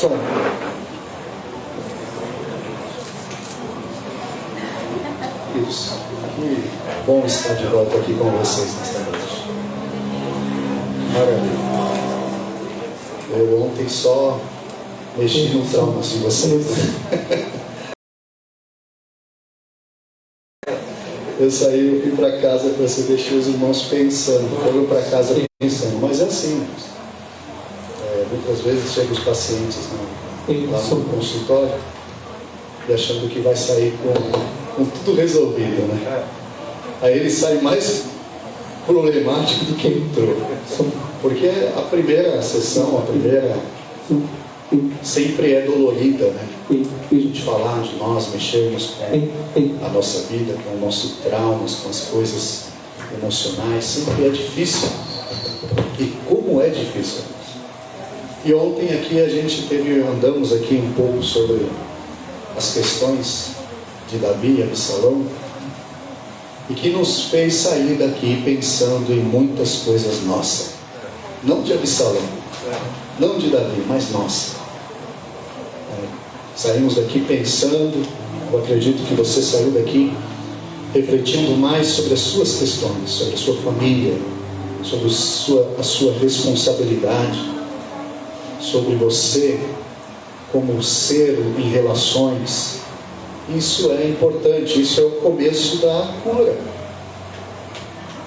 Som. Isso. Que bom estar de volta aqui com vocês nesta noite. Maravilha. Eu ontem só mexi no traumas de vocês. Eu saí, eu fui para casa para você deixar os irmãos pensando, foram para casa pensando, mas é assim. Muitas vezes chegam os pacientes lá no consultório e achando que vai sair com tudo resolvido, né? Aí ele sai mais problemático do que entrou, porque a primeira sessão, a primeira sempre é dolorida, né? A gente falar de nós, mexermos com a nossa vida, com o nosso traumas, com as coisas emocionais, sempre é difícil. E como é difícil. E ontem aqui andamos aqui um pouco sobre as questões de Davi e Absalão, e que nos fez sair daqui pensando em muitas coisas nossas. Não de Absalão, não de Davi, mas nossa. Saímos daqui pensando, eu acredito que você saiu daqui refletindo mais sobre as suas questões, sobre a sua família, sobre a sua responsabilidade, sobre você como ser em relações. Isso é importante, isso é o começo da cura,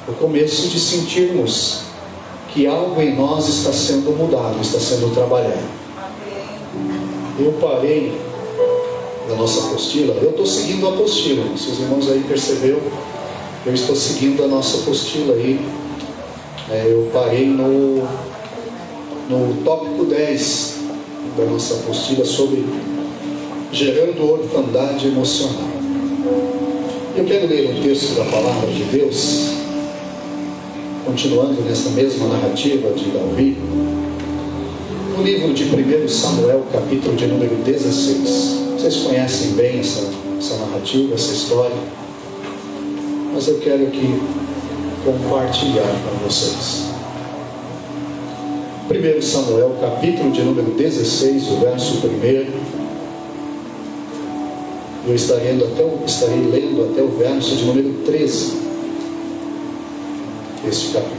o começo de sentirmos que algo em nós está sendo mudado, está sendo trabalhado. Eu parei na nossa apostila, eu estou seguindo a apostila, se os irmãos aí perceberam, eu estou seguindo a nossa apostila aí. Eu parei no tópico 10 da nossa apostila sobre gerando orfandade emocional. Eu quero ler um texto da palavra de Deus, continuando nessa mesma narrativa de Davi, no livro de 1 Samuel, capítulo de número 16. Vocês conhecem bem essa narrativa, essa história, mas eu quero aqui compartilhar com vocês. 1 Samuel, capítulo de número 16, o verso 1. Eu estarei lendo até o verso de número 13 deste capítulo.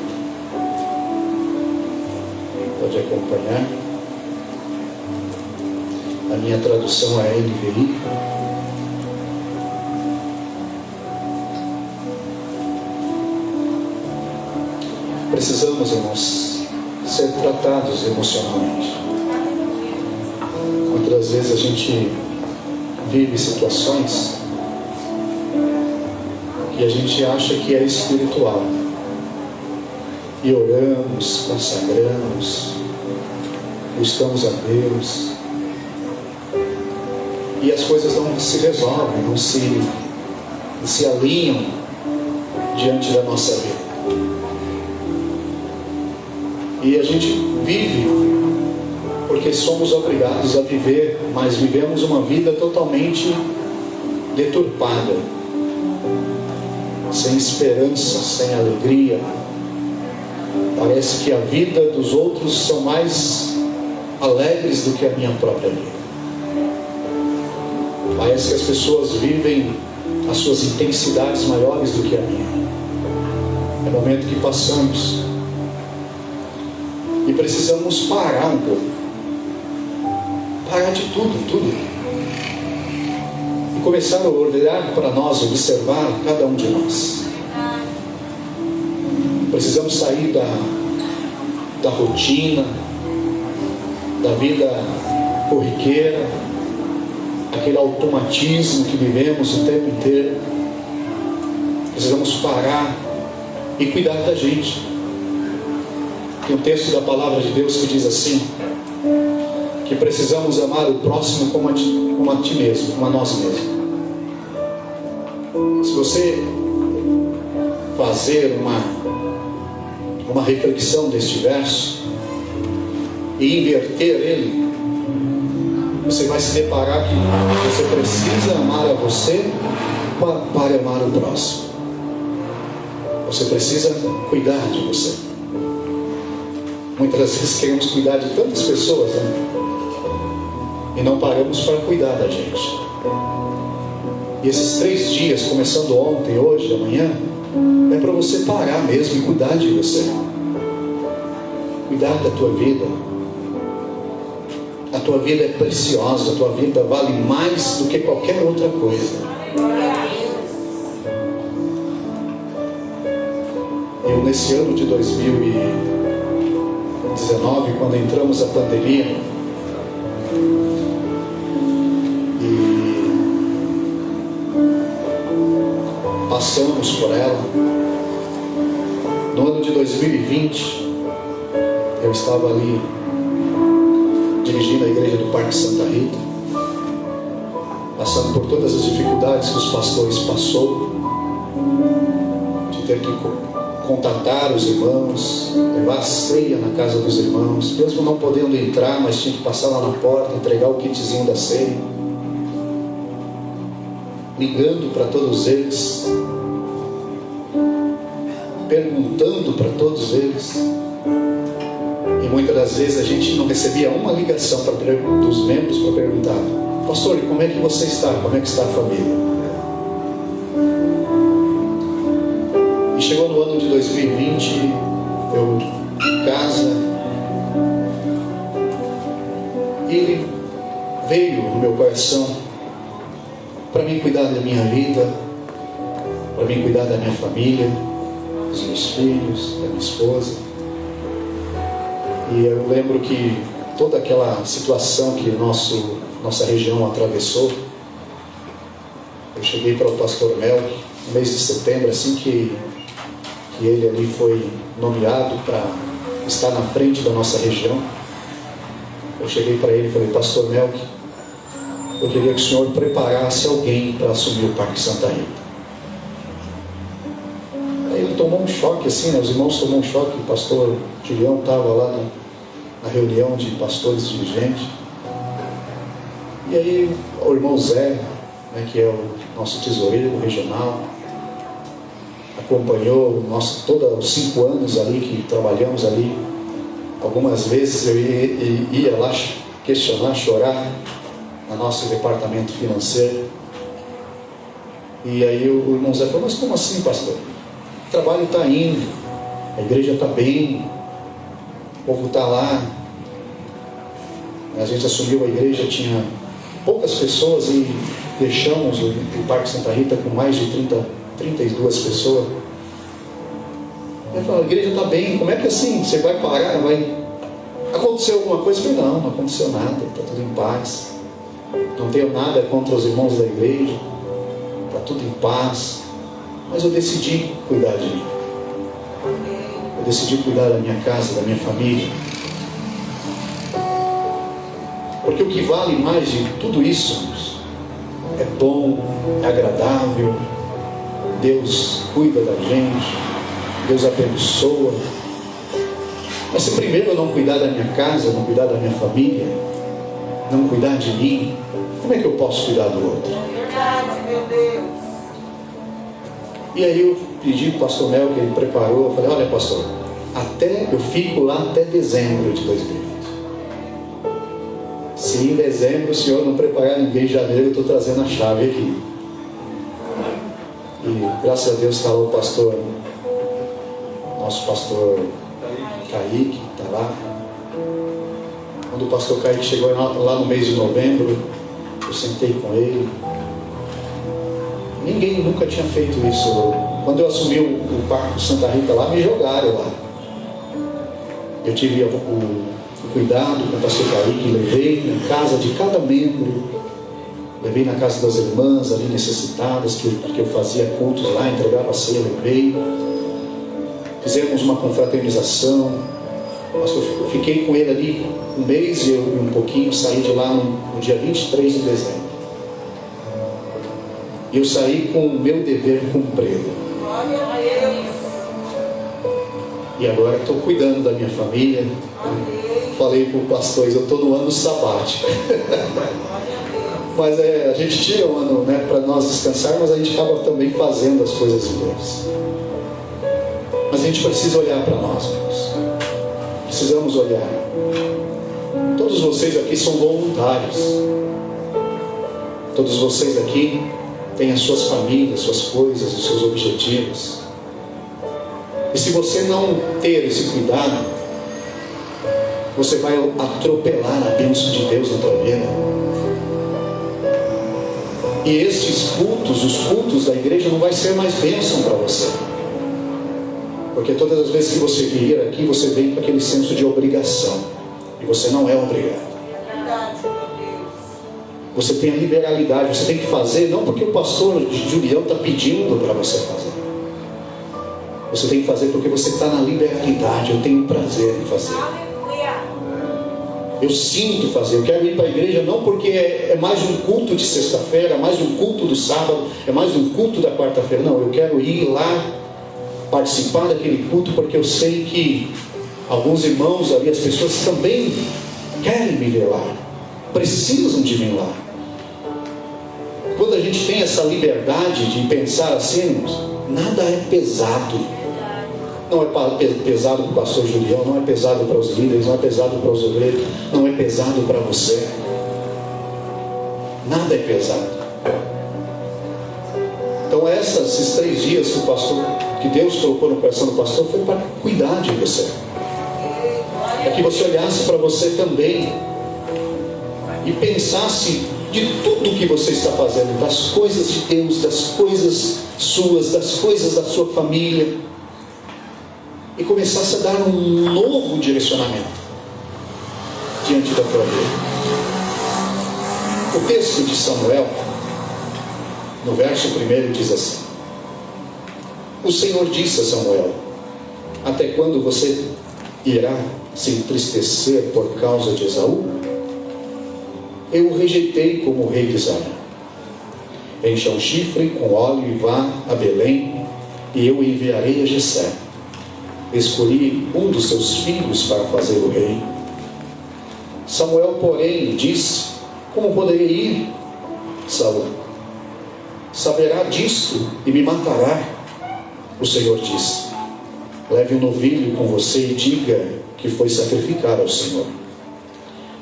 Pode acompanhar. A minha tradução é NVI. Precisamos, irmãos, ser tratados emocionalmente. Muitas vezes a gente vive situações que a gente acha que é espiritual, e oramos, consagramos, buscamos a Deus, e as coisas não se resolvem, não se alinham diante da nossa vida. E a gente vive porque somos obrigados a viver, mas vivemos uma vida totalmente deturpada, sem esperança, sem alegria. Parece que a vida dos outros são mais alegres do que a minha própria vida. Parece que as pessoas vivem as suas intensidades maiores do que a minha. É o momento que passamos e precisamos parar um pouco, parar de tudo e começar a olhar para nós, observar cada um de nós. Precisamos sair da rotina, da vida corriqueira, aquele automatismo que vivemos o tempo inteiro. Precisamos parar e cuidar da gente. Tem um texto da palavra de Deus que diz assim, que precisamos amar o próximo como a ti mesmo, como a nós mesmos. Se você fazer uma reflexão deste verso e inverter ele, você vai se deparar que você precisa amar a você para amar o próximo. Você precisa cuidar de você. Muitas vezes queremos cuidar de tantas pessoas, né? e não paramos para cuidar da gente. E esses 3 dias, começando ontem, hoje, amanhã, é para você parar mesmo e cuidar de você. Cuidar da tua vida. A tua vida é preciosa, a tua vida vale mais do que qualquer outra coisa. Eu, nesse ano de 2019, quando entramos a pandemia, e passamos por ela, no ano de 2020, eu estava ali dirigindo a igreja do Parque Santa Rita, passando por todas as dificuldades que os pastores passou, de ter que contatar os irmãos, levar ceia na casa dos irmãos, mesmo não podendo entrar, mas tinha que passar lá na porta, entregar o kitzinho da ceia, ligando para todos eles, perguntando para todos eles. E muitas das vezes a gente não recebia uma ligação dos membros para perguntar: pastor, como é que você está? Como é que está a família? E chegou no ano de 2020, eu em casa, e ele veio no meu coração para mim cuidar da minha vida, para mim cuidar da minha família, dos meus filhos, da minha esposa. E eu lembro que toda aquela situação que nossa região atravessou, eu cheguei para o pastor Melk no mês de setembro, assim que ele ali foi nomeado para estar na frente da nossa região. Eu cheguei para ele e falei: pastor Melk, eu queria que o senhor preparasse alguém para assumir o Parque Santa Rita. Aí ele tomou um choque, assim, né? Os irmãos tomaram um choque. O pastor Julião estava lá na reunião de pastores dirigentes. E aí o irmão Zé, né, que é o nosso tesoureiro regional, acompanhou todos os 5 anos ali que trabalhamos ali. Algumas vezes eu ia lá questionar, chorar no nosso departamento financeiro. E aí o irmão Zé falou: mas como assim, pastor? O trabalho está indo, a igreja está bem, o povo está lá. A gente assumiu a igreja, tinha poucas pessoas e deixamos o Parque Santa Rita com mais de 32 pessoas. Ele falou: a igreja está bem, como é que assim? Você vai parar? Aconteceu alguma coisa? Eu falei: não aconteceu nada, está tudo em paz. Não tenho nada contra os irmãos da igreja, está tudo em paz. Mas eu decidi cuidar de mim. Eu decidi cuidar da minha casa, da minha família. Porque o que vale mais de tudo isso é bom, é agradável. Deus cuida da gente, Deus abençoa. Mas se primeiro eu não cuidar da minha casa, não cuidar da minha família, não cuidar de mim, como é que eu posso cuidar do outro? Verdade, meu Deus. E aí eu pedi para o pastor Mel, que ele preparou. Eu falei: olha, pastor, eu fico lá até dezembro de 2020. Se em dezembro o senhor não preparar ninguém, em janeiro eu estou trazendo a chave aqui. E graças a Deus está lá o pastor, nosso pastor Kaique, está lá. Quando o pastor Kaique chegou lá no mês de novembro, eu sentei com ele. Ninguém nunca tinha feito isso. Quando eu assumi o Parque Santa Rita lá, me jogaram lá. Eu tive o cuidado com o pastor Kaique, levei na casa de cada membro, levei na casa das irmãs ali necessitadas, que eu fazia cultos lá, entregava a ceia, levei. Fizemos uma confraternização. Eu fiquei com ele ali um mês e um pouquinho, saí de lá no dia 23 de dezembro. E eu saí com o meu dever cumprido. E agora estou cuidando da minha família. Falei para o pastor: eu estou no ano sabático. Mas a gente tira um ano, né, para nós descansar, mas a gente acaba também fazendo as coisas de Deus. Mas a gente precisa olhar para nós, irmãos. Precisamos olhar. Todos Todos vocês aqui são voluntários. Todos vocês aqui têm as suas famílias, suas coisas, os seus objetivos. E se você não ter esse cuidado, você vai atropelar a bênção de Deus na tua vida. E estes cultos, os cultos da igreja, não vai ser mais bênção para você. Porque todas as vezes que você vir aqui, você vem com aquele senso de obrigação. E você não é obrigado. Você tem a liberalidade, você tem que fazer, não porque o pastor Julião está pedindo para você fazer. Você tem que fazer porque você está na liberalidade. Eu tenho prazer em fazer. Eu sinto fazer. Eu quero ir para a igreja não porque é mais um culto de sexta-feira, é mais um culto do sábado, é mais um culto da quarta-feira. Não, eu quero ir lá, participar daquele culto, porque eu sei que alguns irmãos ali, as pessoas também querem me ver lá, precisam de mim lá. Quando a gente tem essa liberdade de pensar assim, nada é pesado. Não é pesado para o pastor Julião, não é pesado para os líderes, não é pesado para os obreiros, não é pesado para você. Nada é pesado. Então esses 3 dias que Deus colocou no coração do pastor, foi para cuidar de você. É que você olhasse para você também e pensasse de tudo que você está fazendo, das coisas de Deus, das coisas suas, das coisas da sua família, e começasse a dar um novo direcionamento diante da tua vida. O texto de Samuel, no verso 1, diz assim: o Senhor disse a Samuel: até quando você irá se entristecer por causa de Esaú? Eu o rejeitei como rei de Israel. Encha um chifre com óleo e vá a Belém, e eu o enviarei a Jessé. Escolhi um dos seus filhos para fazer o rei. Samuel, porém, disse: como poderei ir? Saul: saberá disto e me matará. O Senhor disse: leve um novilho com você e diga que foi sacrificar ao Senhor.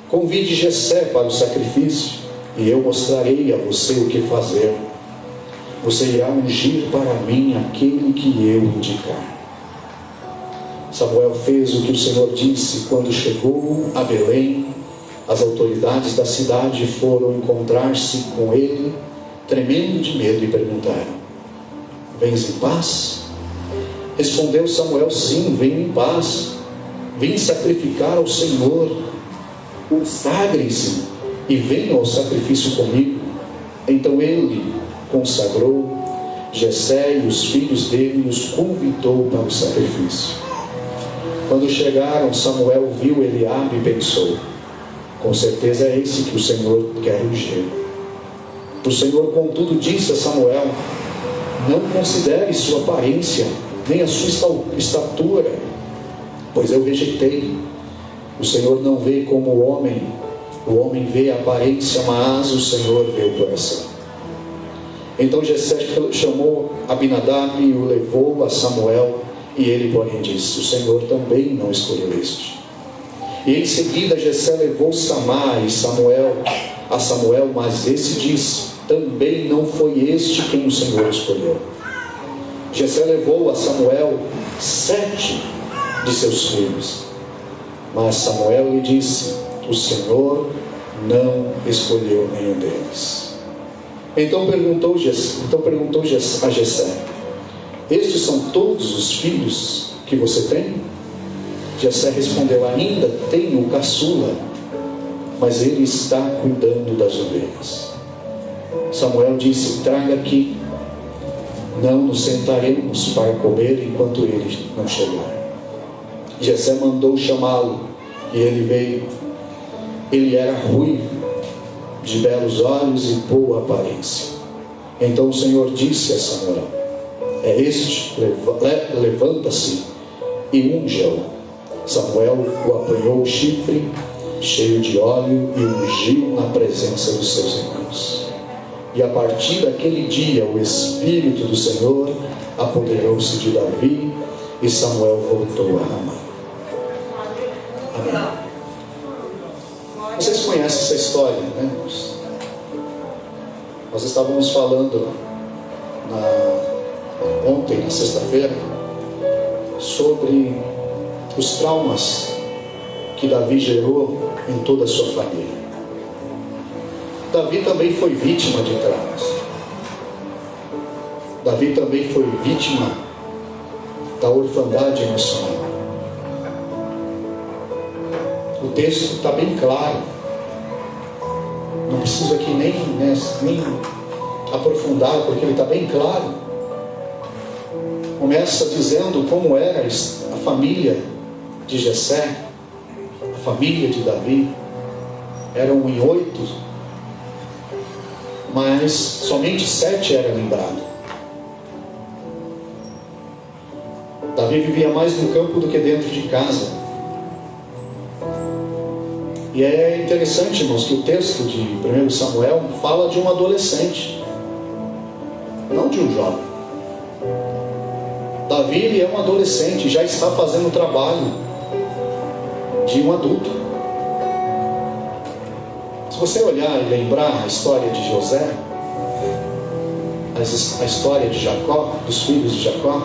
Convide Jessé para o sacrifício, e eu mostrarei a você o que fazer. Você irá ungir para mim aquele que eu indicar. Samuel fez o que o Senhor disse. Quando chegou a Belém, as autoridades da cidade foram encontrar-se com ele, tremendo de medo, e perguntaram: vens em paz? Respondeu Samuel: sim, venho em paz. Vim sacrificar ao Senhor. Consagrem-se e venham ao sacrifício comigo. Então ele consagrou Jessé e os filhos dele e os convidou para o sacrifício. Quando chegaram, Samuel viu Eliabe e pensou: com certeza é esse que o Senhor quer ungir. O Senhor, contudo, disse a Samuel: não considere sua aparência, nem a sua estatura, pois eu rejeitei. O Senhor não vê como o homem vê a aparência, mas o Senhor vê o coração. Então Jessé chamou Abinadab e o levou a Samuel, e ele, porém, disse: o Senhor também não escolheu este. E em seguida Jessé levou Samá e a Samuel, mas esse disse: também não foi este quem o Senhor escolheu. Jessé levou a Samuel 7 de seus filhos, mas Samuel lhe disse: o Senhor não escolheu nenhum deles. Então perguntou a Jessé: estes são todos os filhos que você tem? Jessé respondeu: ainda tenho o caçula, mas ele está cuidando das ovelhas. Samuel disse: traga aqui. Não nos sentaremos para comer enquanto ele não chegar. Jessé mandou chamá-lo, e ele veio. Ele era ruivo, de belos olhos e boa aparência. Então o Senhor disse a Samuel: é este, levanta-se e unja-o. Samuel o apanhou o chifre cheio de óleo e ungiu na presença dos seus irmãos. E a partir daquele dia o Espírito do Senhor apoderou-se de Davi, e Samuel voltou a Ramá. Amém. Vocês conhecem essa história, né? Nós estávamos falando ontem, na sexta-feira, sobre os traumas que Davi gerou em toda a sua família. Davi também foi vítima de traumas. Davi também foi vítima da orfandade emocional. O texto está bem claro. Não preciso aqui nem aprofundar, porque ele está bem claro. Começa dizendo como era a família de Jessé, a família de Davi. Eram em 8, mas somente 7 era lembrado. Davi vivia mais no campo do que dentro de casa. E é interessante, irmãos, que o texto de 1 Samuel fala de um adolescente, não de um jovem. Davi, ele é um adolescente, já está fazendo o trabalho de um adulto. Se você olhar e lembrar a história de José, a história de Jacó, dos filhos de Jacó,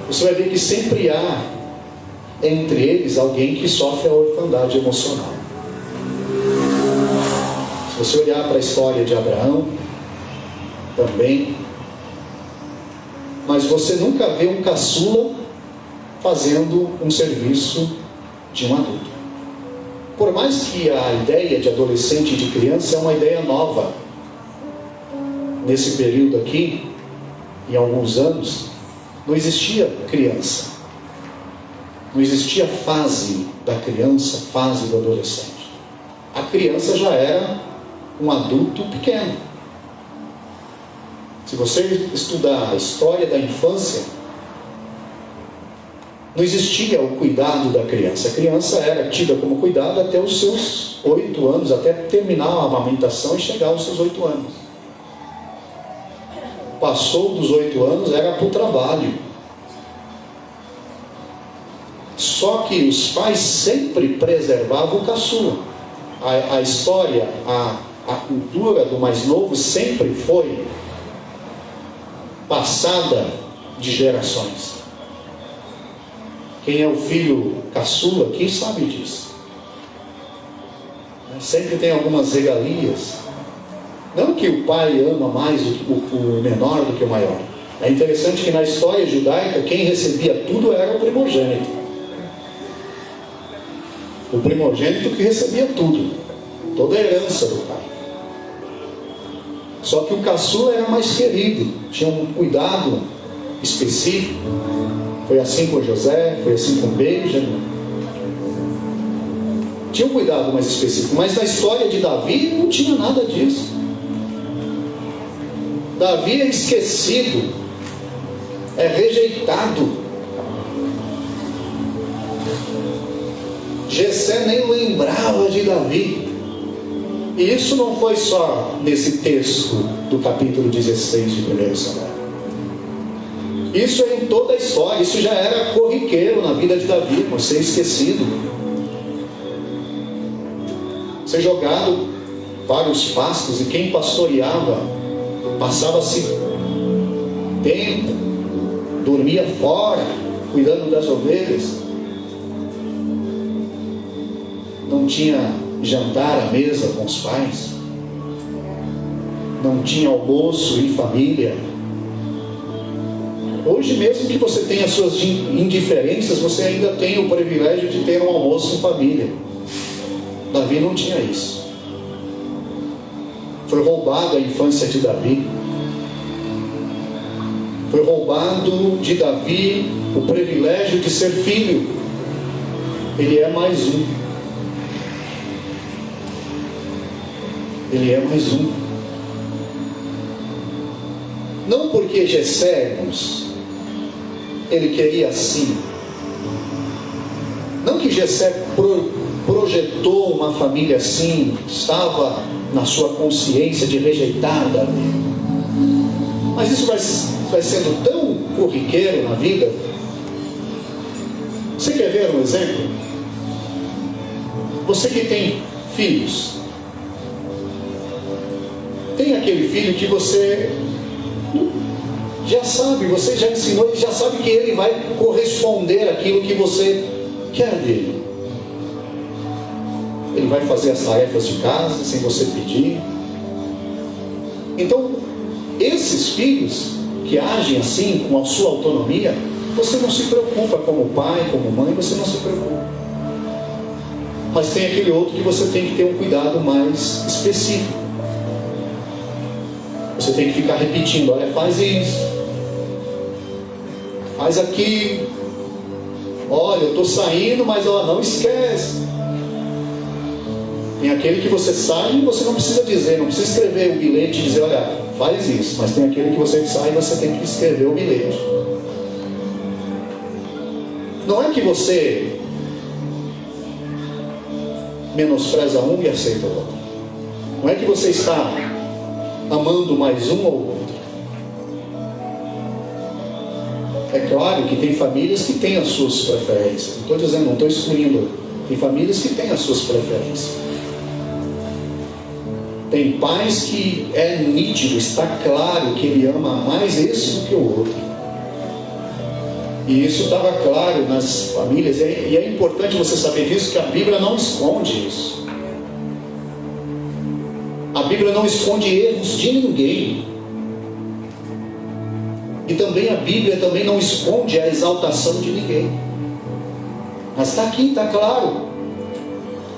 você vai ver que sempre há entre eles alguém que sofre a orfandade emocional. Se você olhar para a história de Abraão, também, mas você nunca vê um caçula fazendo um serviço de um adulto. Por mais que a ideia de adolescente e de criança é uma ideia nova, nesse período aqui, em alguns anos, não existia criança, não existia fase da criança, fase do adolescente. A criança já era um adulto pequeno. Se você estudar a história da infância, não existia o cuidado da criança. A criança era tida como cuidado até os seus 8 anos, até terminar a amamentação e chegar aos seus 8 anos. Passou dos 8 anos, era para o trabalho. Só que os pais sempre preservavam o caçula. A história, a cultura do mais novo sempre foi passada de gerações. Quem é o filho caçula aqui sabe disso. Sempre tem algumas regalias. Não que o pai ama mais o menor do que o maior. É interessante que na história judaica, quem recebia tudo era o primogênito. O primogênito que recebia tudo, toda a herança do pai. Só que o caçula era mais querido, tinha um cuidado específico. Foi assim com José, foi assim com Benjamin. Tinha um cuidado mais específico, mas na história de Davi não tinha nada disso. Davi é esquecido, é rejeitado. Jessé nem lembrava de Davi. E isso não foi só nesse texto do capítulo 16 de 1 Samuel. Isso é em toda a história. Isso já era corriqueiro na vida de Davi, ser esquecido, ser jogado para os pastos. E quem pastoreava passava-se tempo, dormia fora, cuidando das ovelhas. Não tinha jantar à mesa com os pais, não tinha almoço em família. Hoje, mesmo que você tenha suas indiferenças, você ainda tem o privilégio de ter um almoço em família. Davi não tinha isso. Foi roubado a infância de Davi. Foi roubado de Davi o privilégio de ser filho. Ele é mais um. Ele é mais um. Não porque Jessé, irmãos, ele queria assim. Não que Jessé projetou uma família assim, estava na sua consciência de rejeitar Davi. Mas isso vai sendo tão corriqueiro na vida. Você quer ver um exemplo? Você que tem filhos, tem aquele filho que você já sabe, você já ensinou e já sabe que ele vai corresponder àquilo que você quer dele. Ele vai fazer as tarefas de casa sem você pedir. Então, esses filhos que agem assim, com a sua autonomia, você não se preocupa como pai, como mãe, você não se preocupa. Mas tem aquele outro que você tem que ter um cuidado mais específico. Você tem que ficar repetindo: olha, faz isso, faz aquilo, olha, eu estou saindo, mas ó, não esquece. Tem aquele que você sai e você não precisa dizer, não precisa escrever o bilhete e dizer: olha, faz isso. Mas tem aquele que você sai e você tem que escrever o bilhete. Não é que você menospreza um e aceita o outro. Não é que você está amando mais um ou outro. É claro que tem famílias que têm as suas preferências. Não estou dizendo, não estou excluindo. Tem famílias que têm as suas preferências. Tem pais que é nítido, está claro que ele ama mais esse do que o outro. E isso estava claro nas famílias. E é importante você saber disso, que a Bíblia não esconde isso. A Bíblia não esconde erros de ninguém. E também a Bíblia também não esconde a exaltação de ninguém. Mas está aqui, está claro.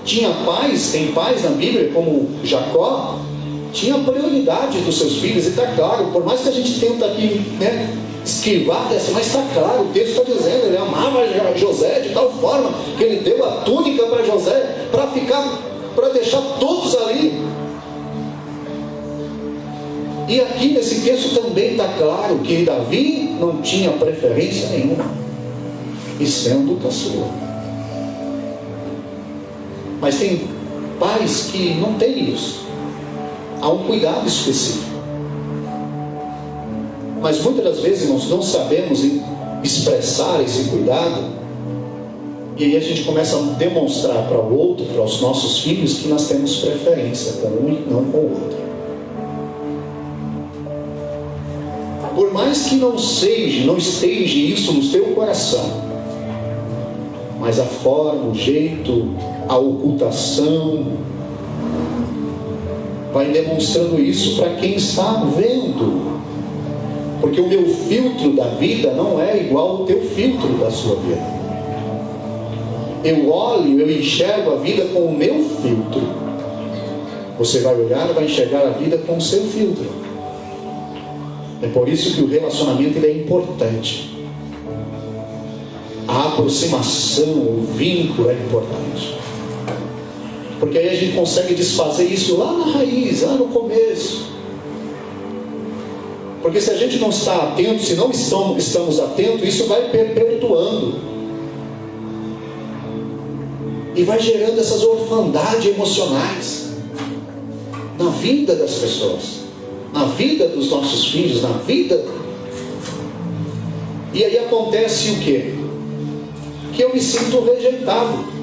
Tinha pais, tem pais na Bíblia, como Jacó, tinha prioridade dos seus filhos, e está claro, por mais que a gente tenta aqui, esquivar dessa, mas está claro, o texto está dizendo, ele amava José de tal forma, que ele deu a túnica para José, para deixar todos ali. E aqui nesse texto também está claro que Davi não tinha preferência nenhuma, e sendo caçula. Mas tem pais que não têm isso. Há um cuidado específico. Mas muitas das vezes nós não sabemos expressar esse cuidado. E aí a gente começa a demonstrar para o outro, para os nossos filhos, que nós temos preferência com um e não com o outro. Por mais que não esteja isso no seu coração, mas a forma, o jeito, a ocultação vai demonstrando isso para quem está vendo. Porque o meu filtro da vida não é igual ao teu filtro da sua vida. Eu olho, eu enxergo a vida com o meu filtro. Você vai olhar e vai enxergar a vida com o seu filtro. É por isso que o relacionamento ele é importante. A aproximação, o vínculo é importante. Porque aí a gente consegue desfazer isso lá na raiz, lá no começo. Porque se a gente não está atento, se não estamos atentos, isso vai perpetuando. E vai gerando essas orfandades emocionais na vida das pessoas, na vida dos nossos filhos, na vida. E aí acontece o quê? Que eu me sinto rejeitado.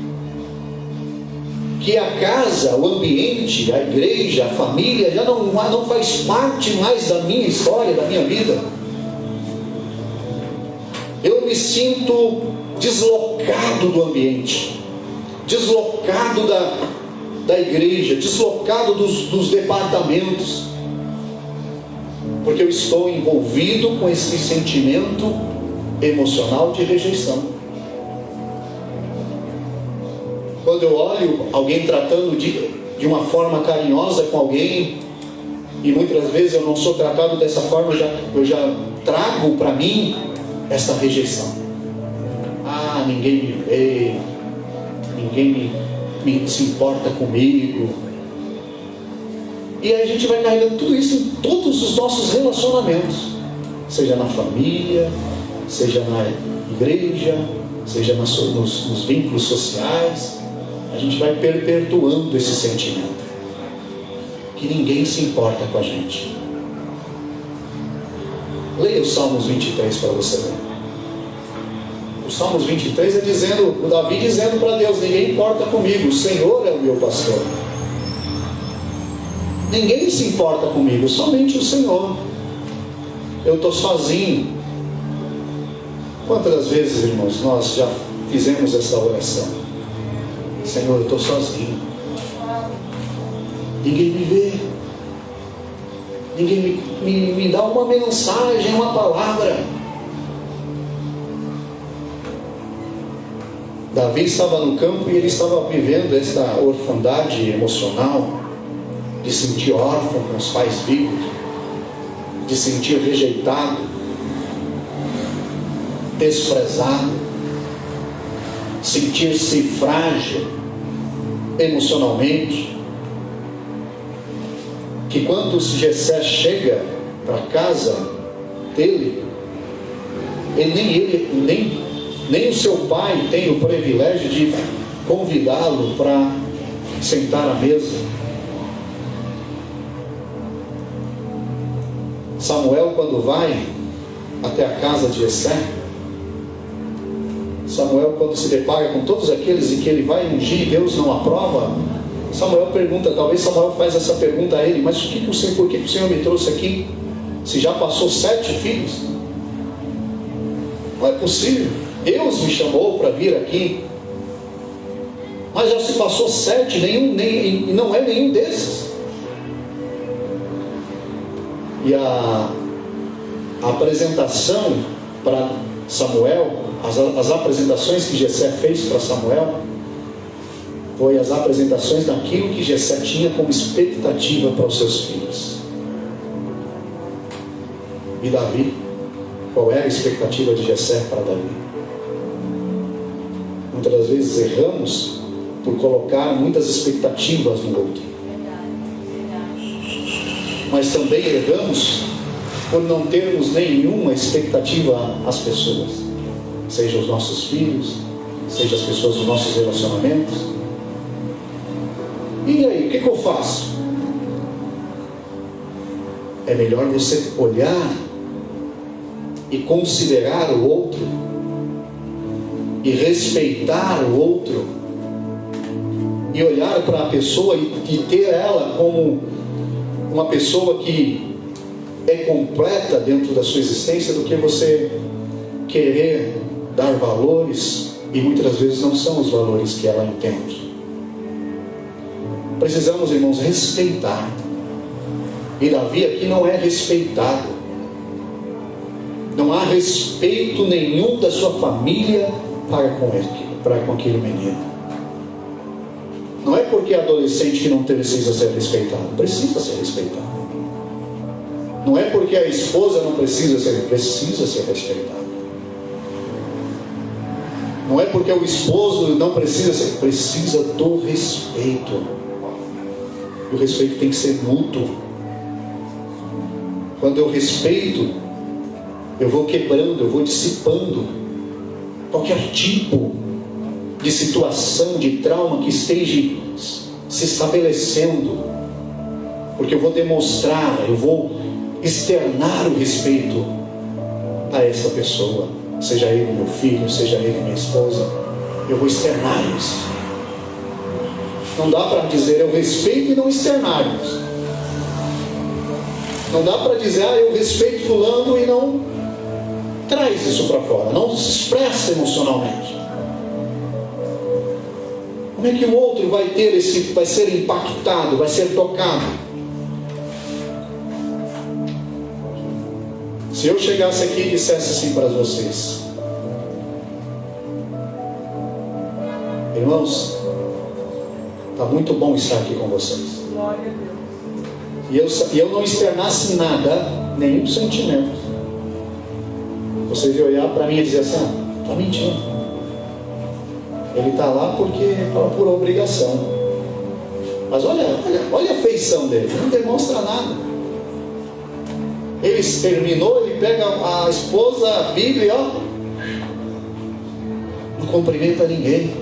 Que a casa, o ambiente, a igreja, a família já não faz parte mais da minha história, da minha vida. Eu me sinto deslocado do ambiente, deslocado da igreja, deslocado dos departamentos, porque eu estou envolvido com esse sentimento emocional de rejeição. Quando eu olho alguém tratando de uma forma carinhosa com alguém, e muitas vezes eu não sou tratado dessa forma, eu já trago para mim essa rejeição. Ah, ninguém me vê, ninguém se importa comigo. E aí a gente vai carregando tudo isso em todos os nossos relacionamentos, seja na família, seja na igreja, seja nos vínculos sociais. A gente vai perpetuando esse sentimento, que ninguém se importa com a gente. Leia o Salmos 23 para você ver. O Salmos 23 é dizendo, o Davi dizendo para Deus: ninguém importa comigo, o Senhor é o meu pastor. Ninguém se importa comigo, somente o Senhor. Eu estou sozinho. Quantas vezes, irmãos, nós já fizemos essa oração? Senhor, eu estou sozinho. Ninguém me vê. Ninguém me dá uma mensagem, uma palavra. Davi estava no campo e ele estava vivendo esta orfandade emocional, de sentir órfão com os pais vivos, de sentir rejeitado, desprezado, sentir-se frágil emocionalmente. Que quando Jessé chega para a casa dele, nem o seu pai tem o privilégio de convidá-lo para sentar à mesa. Samuel, quando vai até a casa de Jessé, Samuel, quando se depara com todos aqueles em que ele vai ungir, Deus não aprova, Samuel pergunta, talvez Samuel faz essa pergunta a ele: mas por que o Senhor me trouxe aqui? Se já passou 7 filhos? Não é possível. Deus me chamou para vir aqui, mas já se passou 7, não é nenhum desses. E a apresentação para Samuel, as apresentações que Jessé fez para Samuel, foi as apresentações daquilo que Jessé tinha como expectativa para os seus filhos. E Davi, qual era a expectativa de Jessé para Davi? Muitas das vezes erramos por colocar muitas expectativas no outro, mas também erramos por não termos nenhuma expectativa às pessoas, seja os nossos filhos, seja as pessoas dos nossos relacionamentos. E aí, o que eu faço? É melhor você olhar e considerar o outro, e respeitar o outro, e olhar para a pessoa e ter ela como uma pessoa que é completa dentro da sua existência, do que você querer dar valores, e muitas vezes não são os valores que ela entende. Precisamos, irmãos, respeitar. E Davi aqui não é respeitado. Não há respeito nenhum da sua família para com aquele menino. Não é porque é adolescente que não precisa ser respeitado. Precisa ser respeitado. Não é porque a esposa não precisa ser respeitado. Não é porque o esposo não precisa do respeito. O respeito tem que ser mútuo. Quando eu respeito, eu vou quebrando, eu vou dissipando qualquer tipo de situação, de trauma que esteja se estabelecendo, porque eu vou demonstrar, eu vou externar o respeito a essa pessoa, seja ele meu filho, seja ele minha esposa. Eu vou externar isso. Não dá para dizer eu respeito e não externar isso. Não dá para dizer eu respeito fulano e não traz isso para fora, não se expressa emocionalmente. Como é que o outro vai ser impactado, vai ser tocado? Se eu chegasse aqui e dissesse assim para vocês: irmãos, está muito bom estar aqui com vocês. Glória a Deus. E eu não externasse nada, nenhum sentimento, vocês iam olhar para mim e dizer assim: está mentindo. Ele está lá por obrigação. Mas olha a feição dele, não demonstra nada. Ele terminou, ele pega a esposa, a Bíblia, não cumprimenta ninguém.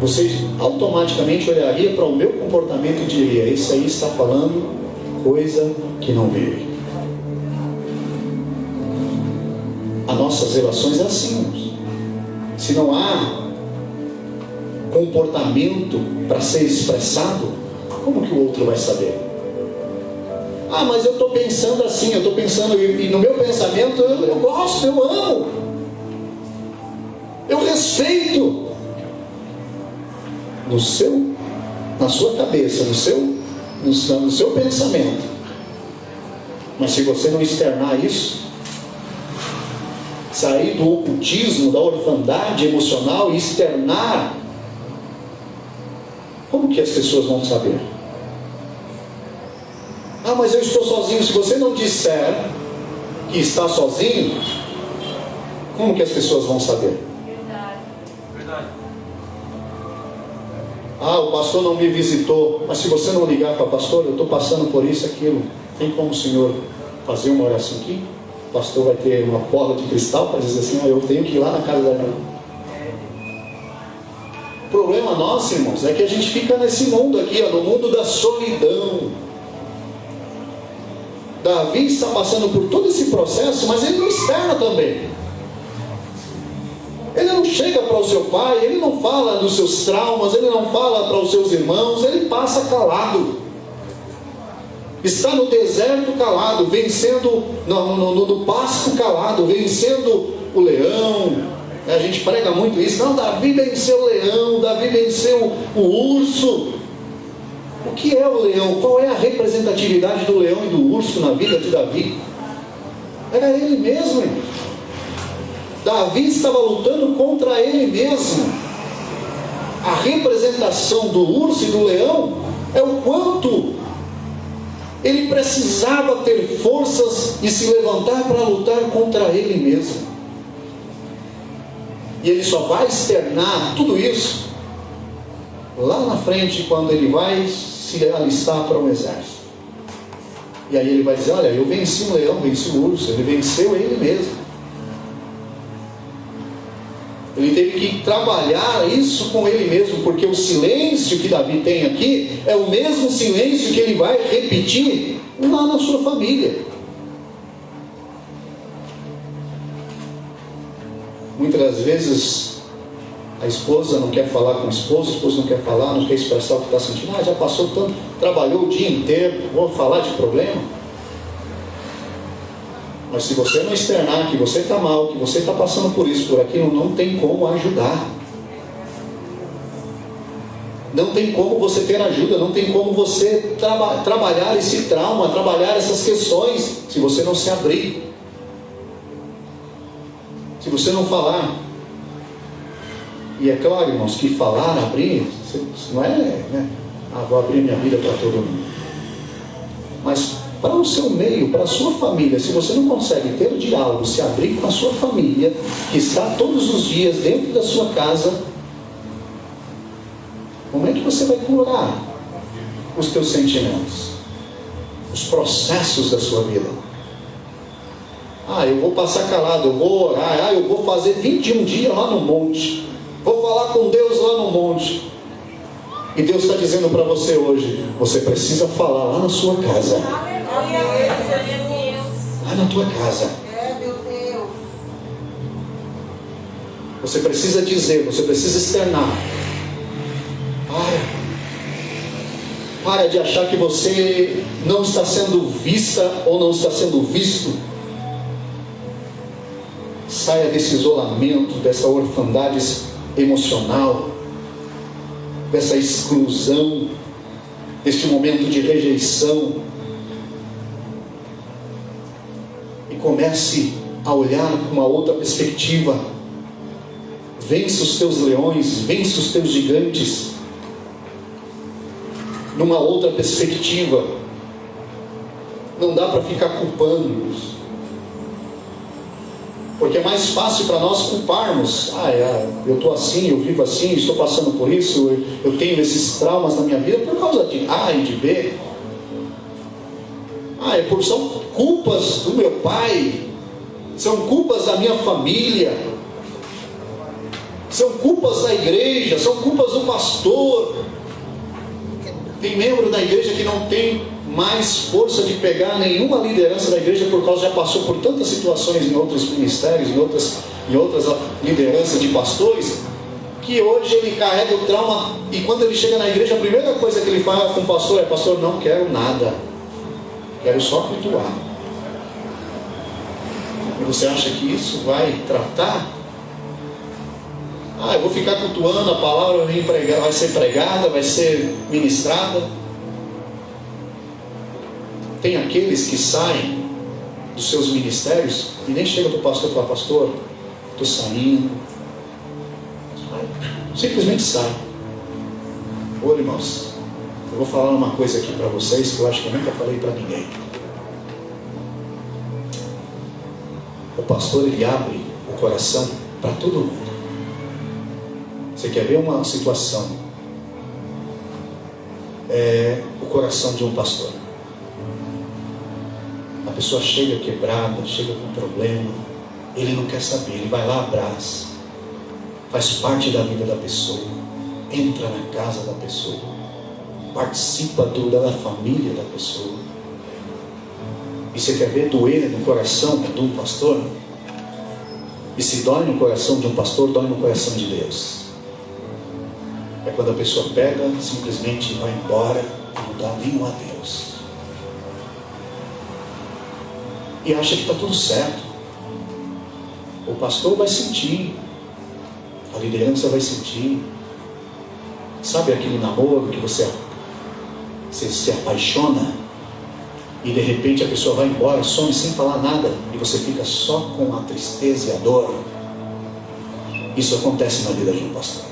Vocês automaticamente olhariam para o meu comportamento e diria: esse aí está falando coisa que não vive. nossas relações é assim, irmãos. Se não há comportamento para ser expressado, como que o outro vai saber? Ah, mas eu estou pensando assim, eu estou pensando, e no meu pensamento eu gosto, eu amo, eu respeito. Na sua cabeça, no seu pensamento. Mas se você não externar isso, sair do ocultismo, da orfandade emocional e externar, como que as pessoas vão saber? Ah, mas eu estou sozinho. Se você não disser que está sozinho, como que as pessoas vão saber? Verdade. Ah, o pastor não me visitou. Mas se você não ligar para o pastor, eu estou passando por isso, aquilo, tem como o senhor fazer uma oração aqui? O pastor vai ter uma bola de cristal para dizer assim: eu tenho que ir lá na casa da irmã. O problema nosso, irmãos, é que a gente fica nesse mundo aqui, no mundo da solidão. Davi está passando por todo esse processo, mas ele não externa também. Ele não chega para o seu pai, ele não fala dos seus traumas, ele não fala para os seus irmãos, ele passa calado. Está no deserto calado, vencendo no pasto calado, vencendo o leão. A gente prega muito isso. Não, Davi venceu o leão, Davi venceu o urso. O que é o leão? Qual é a representatividade do leão e do urso na vida de Davi? Era ele mesmo, irmão. Davi estava lutando contra ele mesmo. A representação do urso e do leão é o quanto ele precisava ter forças e se levantar para lutar contra ele mesmo. E ele só vai externar tudo isso lá na frente, quando ele vai se alistar para um exército. E aí ele vai dizer: olha, eu venci um leão, venci o urso. Ele venceu ele mesmo. Ele teve que trabalhar isso com ele mesmo, porque o silêncio que Davi tem aqui é o mesmo silêncio que ele vai repetir lá na sua família. Muitas das vezes a esposa não quer falar com o esposo não quer falar, não quer expressar o que está sentindo. Ah, já passou tanto, trabalhou o dia inteiro, vou falar de problema. Mas se você não externar que você está mal, que você está passando por isso, por aquilo, não tem como ajudar. Não tem como você ter ajuda, não tem como você trabalhar esse trauma, trabalhar essas questões, se você não se abrir. Se você não falar. E é claro, irmãos, que falar, abrir, não é, né? Ah, vou abrir minha vida para todo mundo. Mas para o seu meio, para a sua família, se você não consegue ter o diálogo, se abrir com a sua família, que está todos os dias dentro da sua casa, como é que você vai curar os teus sentimentos, os processos da sua vida? Ah, eu vou passar calado, eu vou orar, ah, eu vou fazer 21 dias lá no monte, vou falar com Deus lá no monte. E Deus está dizendo para você hoje: você precisa falar lá na sua casa. Lá na tua casa. Você precisa dizer, você precisa externar. Para de achar que você não está sendo vista ou não está sendo visto. Saia desse isolamento, dessa orfandade emocional, dessa exclusão, deste momento de rejeição, e comece a olhar com uma outra perspectiva. Vence os teus leões, vence os teus gigantes numa outra perspectiva. Não dá para ficar culpando-os, porque é mais fácil para nós culparmos. Eu estou assim, eu vivo assim, estou passando por isso, eu tenho esses traumas na minha vida por causa de A e de B. São culpas do meu pai, são culpas da minha família, são culpas da igreja, são culpas do pastor. Tem membro da igreja que não tem mais força de pegar nenhuma liderança da igreja, por causa já passou por tantas situações em outros ministérios, em outras lideranças de pastores, que hoje ele carrega o trauma, e quando ele chega na igreja, a primeira coisa que ele fala com o pastor é: pastor, não quero nada, quero só cultuar. E você acha que isso vai tratar? Eu vou ficar cultuando, a palavra vai ser pregada, vai ser ministrada. Tem aqueles que saem dos seus ministérios e nem chegam para o pastor e falam: pastor, estou saindo. Simplesmente sai. Ô irmãos, eu vou falar uma coisa aqui para vocês que eu acho que eu nunca falei para ninguém. O pastor, ele abre o coração para todo mundo. Você quer ver uma situação? O coração de um pastor. A pessoa chega quebrada, chega com problema, ele não quer saber, ele vai lá, abraça, faz parte da vida da pessoa, entra na casa da pessoa, participa da família da pessoa. E você quer ver doer no coração de um pastor? E se dói no coração de um pastor, dói no coração de Deus. É quando a pessoa pega, simplesmente vai embora e não dá nenhum adeus. E acha que está tudo certo. O pastor vai sentir, a liderança vai sentir. Sabe aquele namoro que você se apaixona e de repente a pessoa vai embora, some sem falar nada, e você fica só com a tristeza e a dor? Isso acontece na vida de um pastor.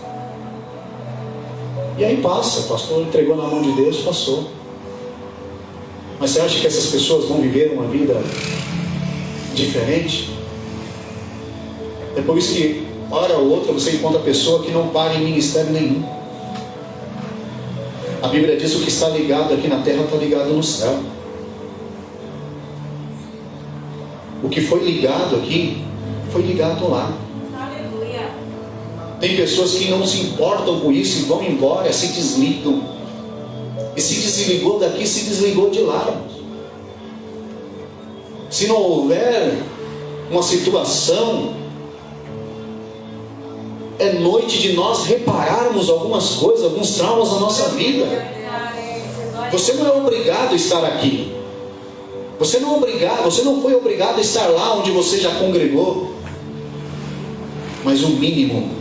E aí passa, o pastor entregou na mão de Deus, passou. Mas você acha que essas pessoas vão viver uma vida diferente? É por isso que, hora ou outra, você encontra pessoa que não para em ministério nenhum. A Bíblia diz: o que está ligado aqui na terra está ligado no céu. O que foi ligado aqui, foi ligado lá. Aleluia. Tem pessoas que não se importam com isso e vão embora, se desligam. E se desligou daqui, se desligou de lá. Se não houver uma situação, é noite de nós repararmos algumas coisas, alguns traumas na nossa vida. Você não é obrigado a estar aqui. Você não foi obrigado a estar lá onde você já congregou. Mas o mínimo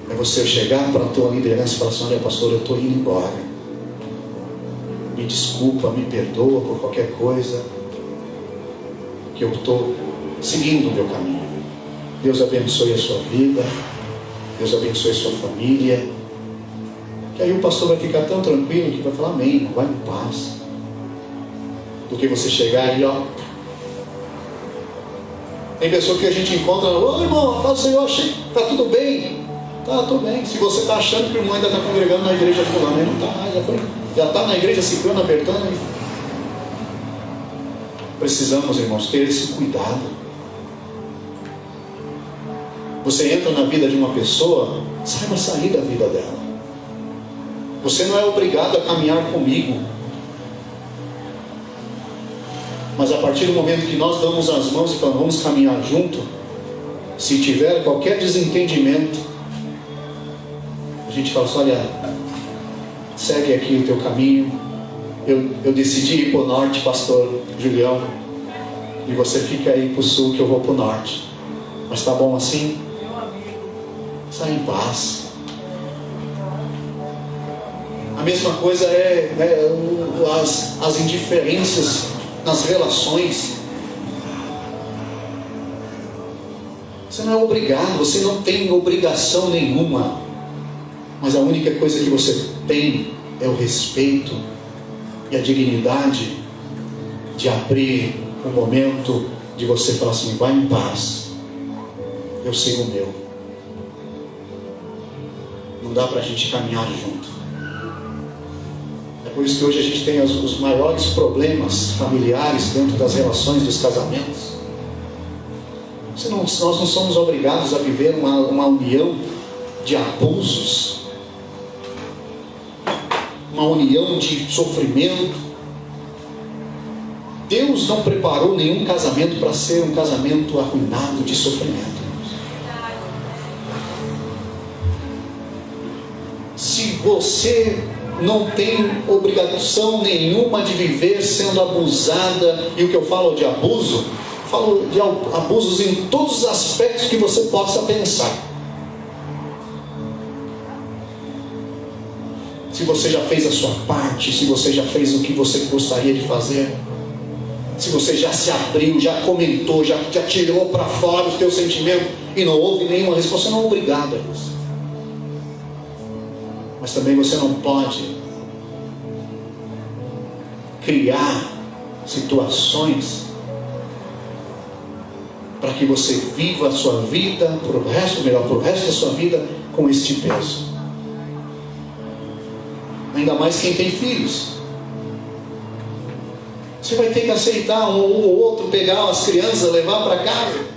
é você chegar para a tua liderança e falar assim: olha, pastor, eu estou indo embora. Me desculpa, me perdoa por qualquer coisa, que eu estou seguindo o meu caminho. Deus abençoe a sua vida, Deus abençoe a sua família. Que aí o pastor vai ficar tão tranquilo que vai falar: amém, vai em paz. Do que você chegar aí, ó. Tem pessoa que a gente encontra: ô irmão, fala, Senhor, achei que está tudo bem. Tá, tudo bem. Se você está achando que o irmão ainda está congregando na igreja fulana, ele não está, já está na igreja ciclana, abertando. Precisamos, irmãos, ter esse cuidado. Você entra na vida de uma pessoa, saiba sair da vida dela. Você não é obrigado a caminhar comigo. Mas a partir do momento que nós damos as mãos e falamos: vamos caminhar junto, se tiver qualquer desentendimento, a gente fala assim: olha, segue aqui o teu caminho. Eu decidi ir para o norte, pastor Julião, e você fica aí para o sul, que eu vou para o norte. Mas está bom assim? Sai em paz. A mesma coisa as indiferenças nas relações. Você não é obrigado, você não tem obrigação nenhuma, mas a única coisa que você tem é o respeito e a dignidade de abrir o momento de você falar assim: vai em paz, eu sigo o meu. Não dá para a gente caminhar junto. É por isso que hoje a gente tem os maiores problemas familiares dentro das relações dos casamentos. Nós não somos obrigados a viver uma união de abusos, uma união de sofrimento. Deus não preparou nenhum casamento para ser um casamento arruinado de sofrimento. Se você não tem obrigação nenhuma de viver sendo abusada, e o que eu falo de abuso, falo de abusos em todos os aspectos que você possa pensar. Se você já fez a sua parte, se você já fez o que você gostaria de fazer, se você já se abriu, já comentou, já tirou para fora os teus sentimentos e não houve nenhuma resposta, você não é obrigado a isso. Mas também você não pode criar situações para que você viva a sua vida para o resto da sua vida com este peso. Ainda mais quem tem filhos. Você vai ter que aceitar um ou outro, pegar as crianças, levar para casa.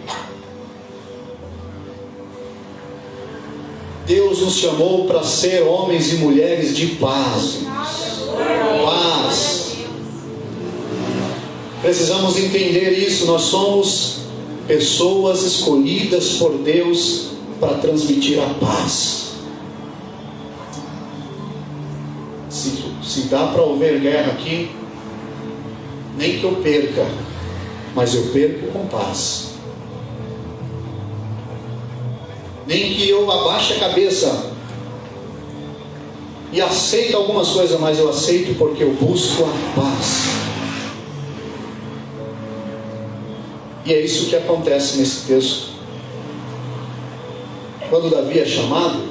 Deus nos chamou para ser homens e mulheres de paz. Paz. Precisamos entender isso. Nós somos pessoas escolhidas por Deus para transmitir a paz. Se dá para haver guerra aqui, nem que eu perca, mas eu perco com paz. Nem que eu abaixe a cabeça e aceite algumas coisas, mas eu aceito porque eu busco a paz. E é isso que acontece nesse texto. Quando Davi é chamado,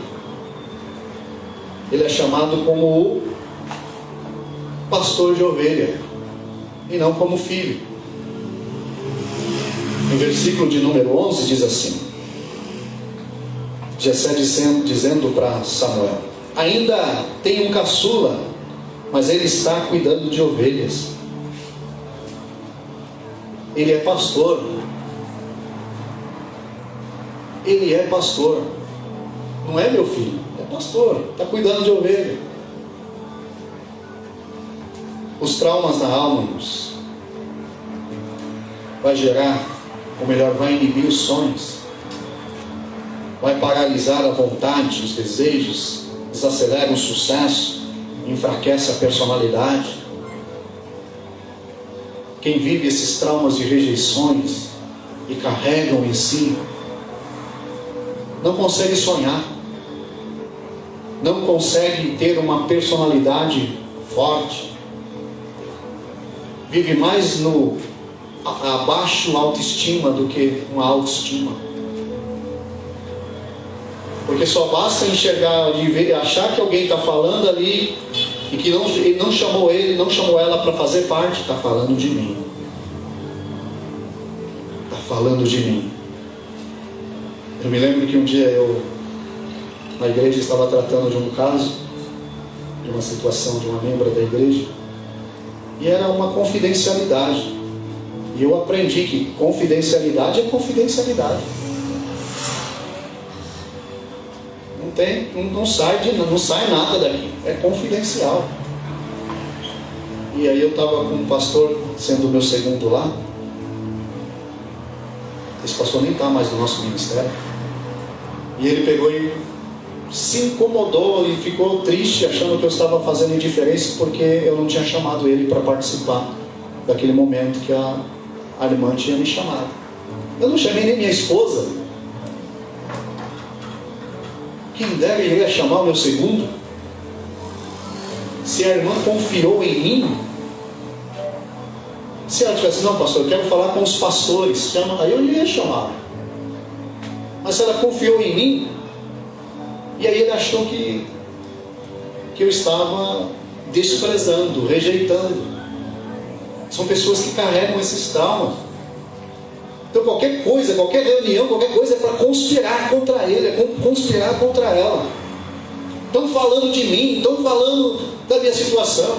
ele é chamado como o pastor de ovelha e não como filho. No versículo de número 11 diz assim: Jessé dizendo para Samuel: ainda tem um caçula, mas ele está cuidando de ovelhas. Ele é pastor. Ele é pastor. Não é meu filho, é pastor, está cuidando de ovelha. Os traumas na alma, irmãos, vai gerar, ou melhor, vai inibir os sonhos, vai paralisar a vontade, os desejos, desacelera o sucesso, enfraquece a personalidade. Quem vive esses traumas de rejeições e carregam em si, não consegue sonhar, não consegue ter uma personalidade forte, vive mais no abaixo autoestima do que uma autoestima. Porque só basta enxergar e achar que alguém está falando ali e que ele não chamou ele, não chamou ela para fazer parte. Está falando de mim. Está falando de mim. Eu me lembro que um dia na igreja, estava tratando de um caso, de uma situação de uma membra da igreja, e era uma confidencialidade. E eu aprendi que confidencialidade é confidencialidade. Não sai nada daqui. É confidencial. E aí eu estava com um pastor, sendo o meu segundo lá. Esse pastor nem está mais no nosso ministério. E ele pegou e se incomodou e ficou triste, achando que eu estava fazendo indiferença porque eu não tinha chamado ele para participar daquele momento que a irmã tinha me chamado. Eu não chamei nem minha esposa. Quem dera ele ia chamar o meu segundo? Se a irmã confiou em mim, se ela tivesse, não pastor, eu quero falar com os pastores, aí eu ia chamar. Mas se ela confiou em mim, e aí ele achou que eu estava desprezando, rejeitando. São pessoas que carregam esses traumas. Então qualquer coisa, qualquer reunião, qualquer coisa é para conspirar contra ele, é conspirar contra ela. Estão falando de mim, estão falando da minha situação.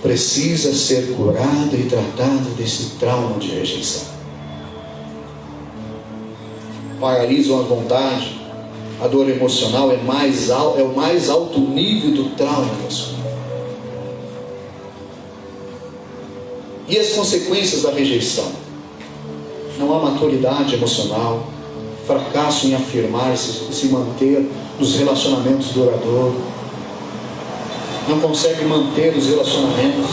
Precisa ser curado e tratado desse trauma de rejeição. Paralisam a vontade, a dor emocional é o mais alto nível do trauma emocional. E as consequências da rejeição? Não há maturidade emocional, fracasso em afirmar-se e se manter nos relacionamentos duradouros, não consegue manter os relacionamentos,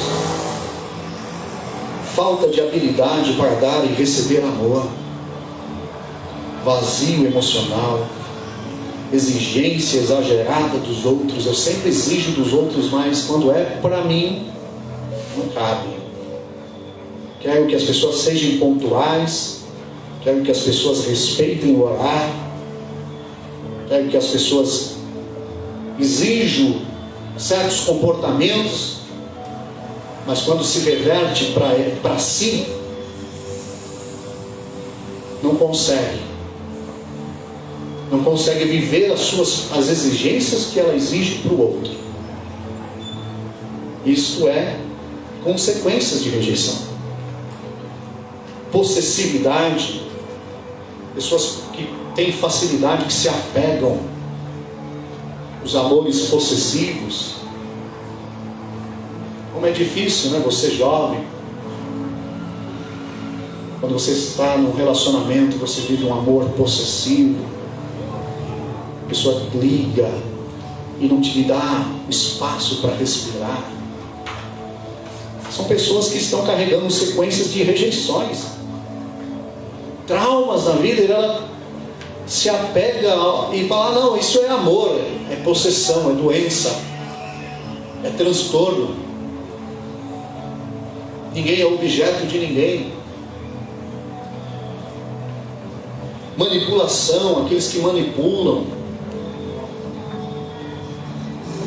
falta de habilidade para dar e receber amor, vazio emocional, exigência exagerada dos outros. Eu sempre exijo dos outros, mas quando é para mim, não cabe. Quero que as pessoas sejam pontuais, quero que as pessoas respeitem o horário, quero que as pessoas exijam certos comportamentos, mas quando se reverte para si, não consegue viver as exigências que ela exige para o outro. Isto é consequências de rejeição. Possessividade, pessoas que têm facilidade, que se apegam, os amores possessivos. Como é difícil, né? Você jovem, quando você está num relacionamento, você vive um amor possessivo, a pessoa liga e não te dá espaço para respirar. São pessoas que estão carregando sequências de rejeições, traumas na vida, e ela se apega e fala: não, isso é amor, é possessão, é doença, é transtorno. Ninguém é objeto de ninguém. Manipulação, aqueles que manipulam,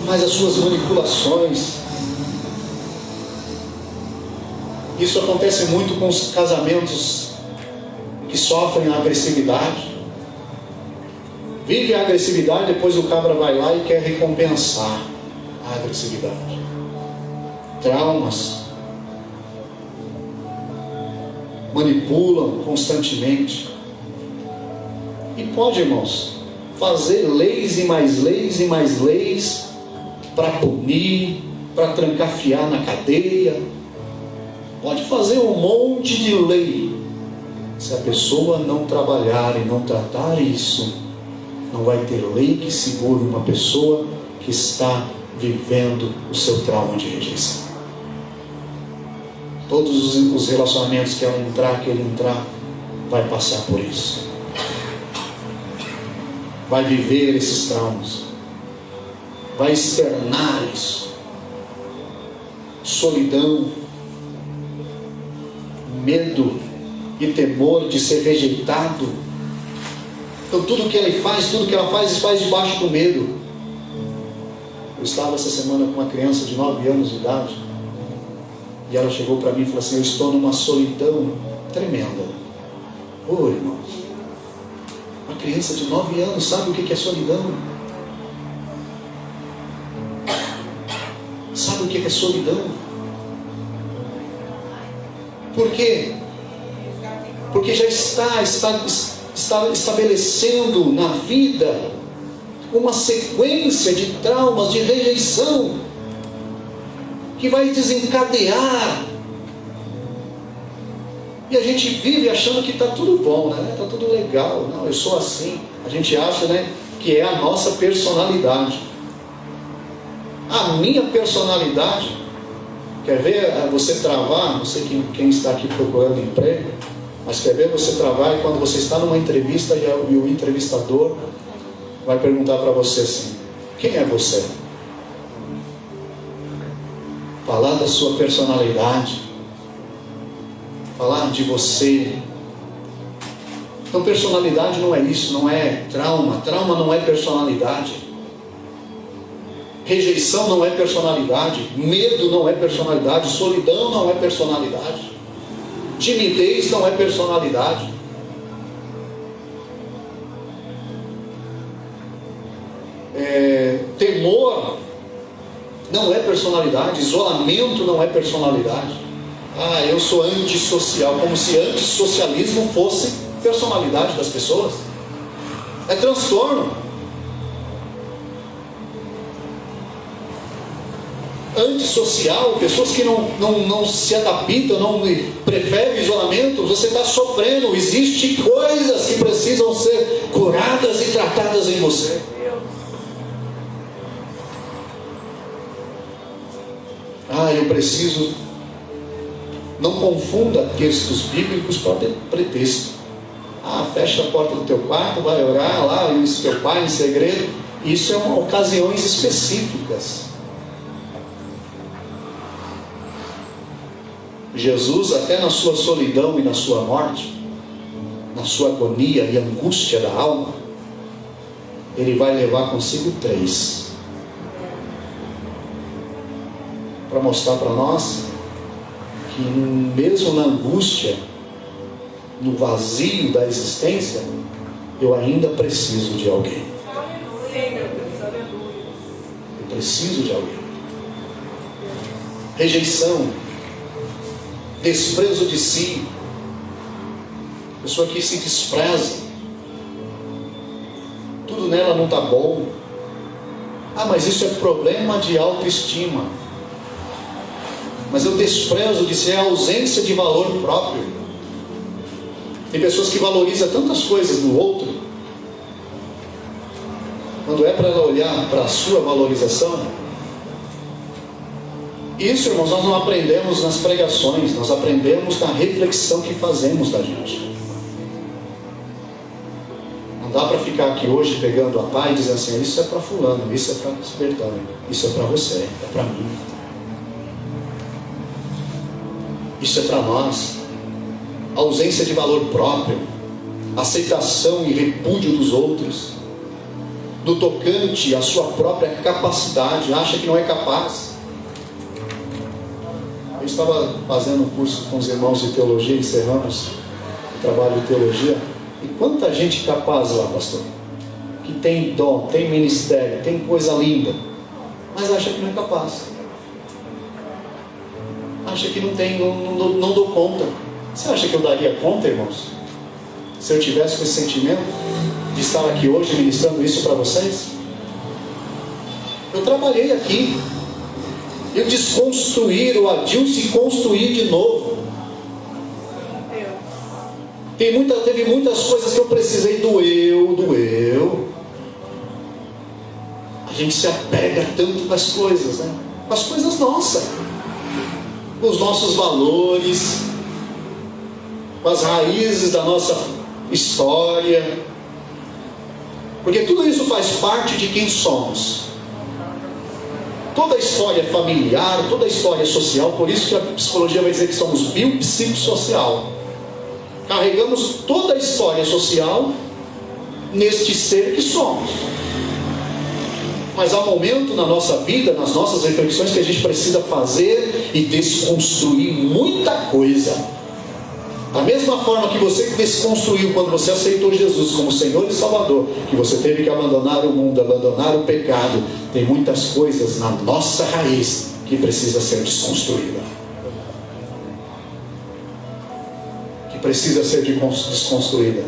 mas as suas manipulações. Isso acontece muito com os casamentos que sofrem a agressividade. Vive a agressividade, depois o cabra vai lá e quer recompensar a agressividade. Traumas. Manipulam constantemente. E pode, irmãos, fazer leis e mais leis e mais leis para punir, para trancafiar na cadeia. Pode fazer um monte de lei. Se a pessoa não trabalhar e não tratar isso, não vai ter lei que segure uma pessoa que está vivendo o seu trauma de rejeição. Todos os relacionamentos que ele entrar, vai passar por isso. Vai viver esses traumas. Vai externar isso. Solidão, medo e temor de ser rejeitado. Então tudo que ele faz, tudo que ela faz debaixo do medo. Eu estava essa semana com uma criança de 9 anos de idade, e ela chegou para mim e falou assim: eu estou numa solidão tremenda. Ô irmãos, uma criança de 9 anos sabe o que é solidão? Sabe o que é solidão? Por quê? Porque já está estabelecendo na vida uma sequência de traumas, de rejeição, que vai desencadear. E a gente vive achando que está tudo bom, né? Está tudo legal. Não, eu sou assim. A gente acha, né, que é a nossa personalidade. A minha personalidade. Quer ver você travar? Não sei quem está aqui procurando emprego, mas quer ver você travar e quando você está numa entrevista e o entrevistador vai perguntar para você assim: quem é você? Falar da sua personalidade, falar de você. Então personalidade não é isso, não é trauma. Trauma não é personalidade. Rejeição não é personalidade. Medo não é personalidade. Solidão não é personalidade. Timidez não é personalidade. Temor não é personalidade. Isolamento não é personalidade. Eu sou antissocial, como se antissocialismo fosse personalidade das pessoas. É transtorno. antissocial, pessoas que não se adaptam, não preferem o isolamento, você está sofrendo. Existem coisas que precisam ser curadas e tratadas em você. Eu preciso. Não confunda textos bíblicos para pretexto. Fecha a porta do teu quarto, vai orar lá, e o teu pai em segredo. Isso é ocasiões específicas. Jesus, até na sua solidão e na sua morte, na sua agonia e angústia da alma, ele vai levar consigo 3. Para mostrar para nós que mesmo na angústia, no vazio da existência, eu ainda preciso de alguém. Eu preciso de alguém. Rejeição, desprezo de si, pessoa que se despreza, tudo nela não está bom. Mas isso é problema de autoestima. Mas eu desprezo de ser a ausência de valor próprio. Tem pessoas que valorizam tantas coisas no outro, quando é para ela olhar para a sua valorização. Isso, irmãos, nós não aprendemos nas pregações, nós aprendemos na reflexão que fazemos da gente. Não dá para ficar aqui hoje pegando a pá e dizendo assim: isso é para fulano, isso é para Bertano, isso é para você, é para mim. Isso é para nós. Ausência de valor próprio, aceitação e repúdio dos outros, no tocante à sua própria capacidade, acha que não é capaz. Eu estava fazendo um curso com os irmãos de teologia, encerramos o trabalho de teologia, e quanta gente capaz lá, pastor, que tem dom, tem ministério, tem coisa linda, mas acha que não é capaz, acha que não tem, não dou conta. Você acha que eu daria conta, irmãos, se eu tivesse com esse sentimento de estar aqui hoje ministrando isso para vocês? Eu trabalhei aqui, eu desconstruir o Adilson e construir de novo. Teve muitas coisas que eu precisei do eu. A gente se apega tanto com as coisas, né? Com as coisas nossas, com os nossos valores, com as raízes da nossa história, porque tudo isso faz parte de quem somos. Toda a história familiar, toda a história social, por isso que a psicologia vai dizer que somos biopsicossocial. Carregamos toda a história social neste ser que somos. Mas há um momento na nossa vida, nas nossas reflexões, que a gente precisa fazer e desconstruir muita coisa. Da mesma forma que você desconstruiu quando você aceitou Jesus como Senhor e Salvador, que você teve que abandonar o mundo, abandonar o pecado, tem muitas coisas na nossa raiz que precisa ser desconstruída. Que precisa ser desconstruída.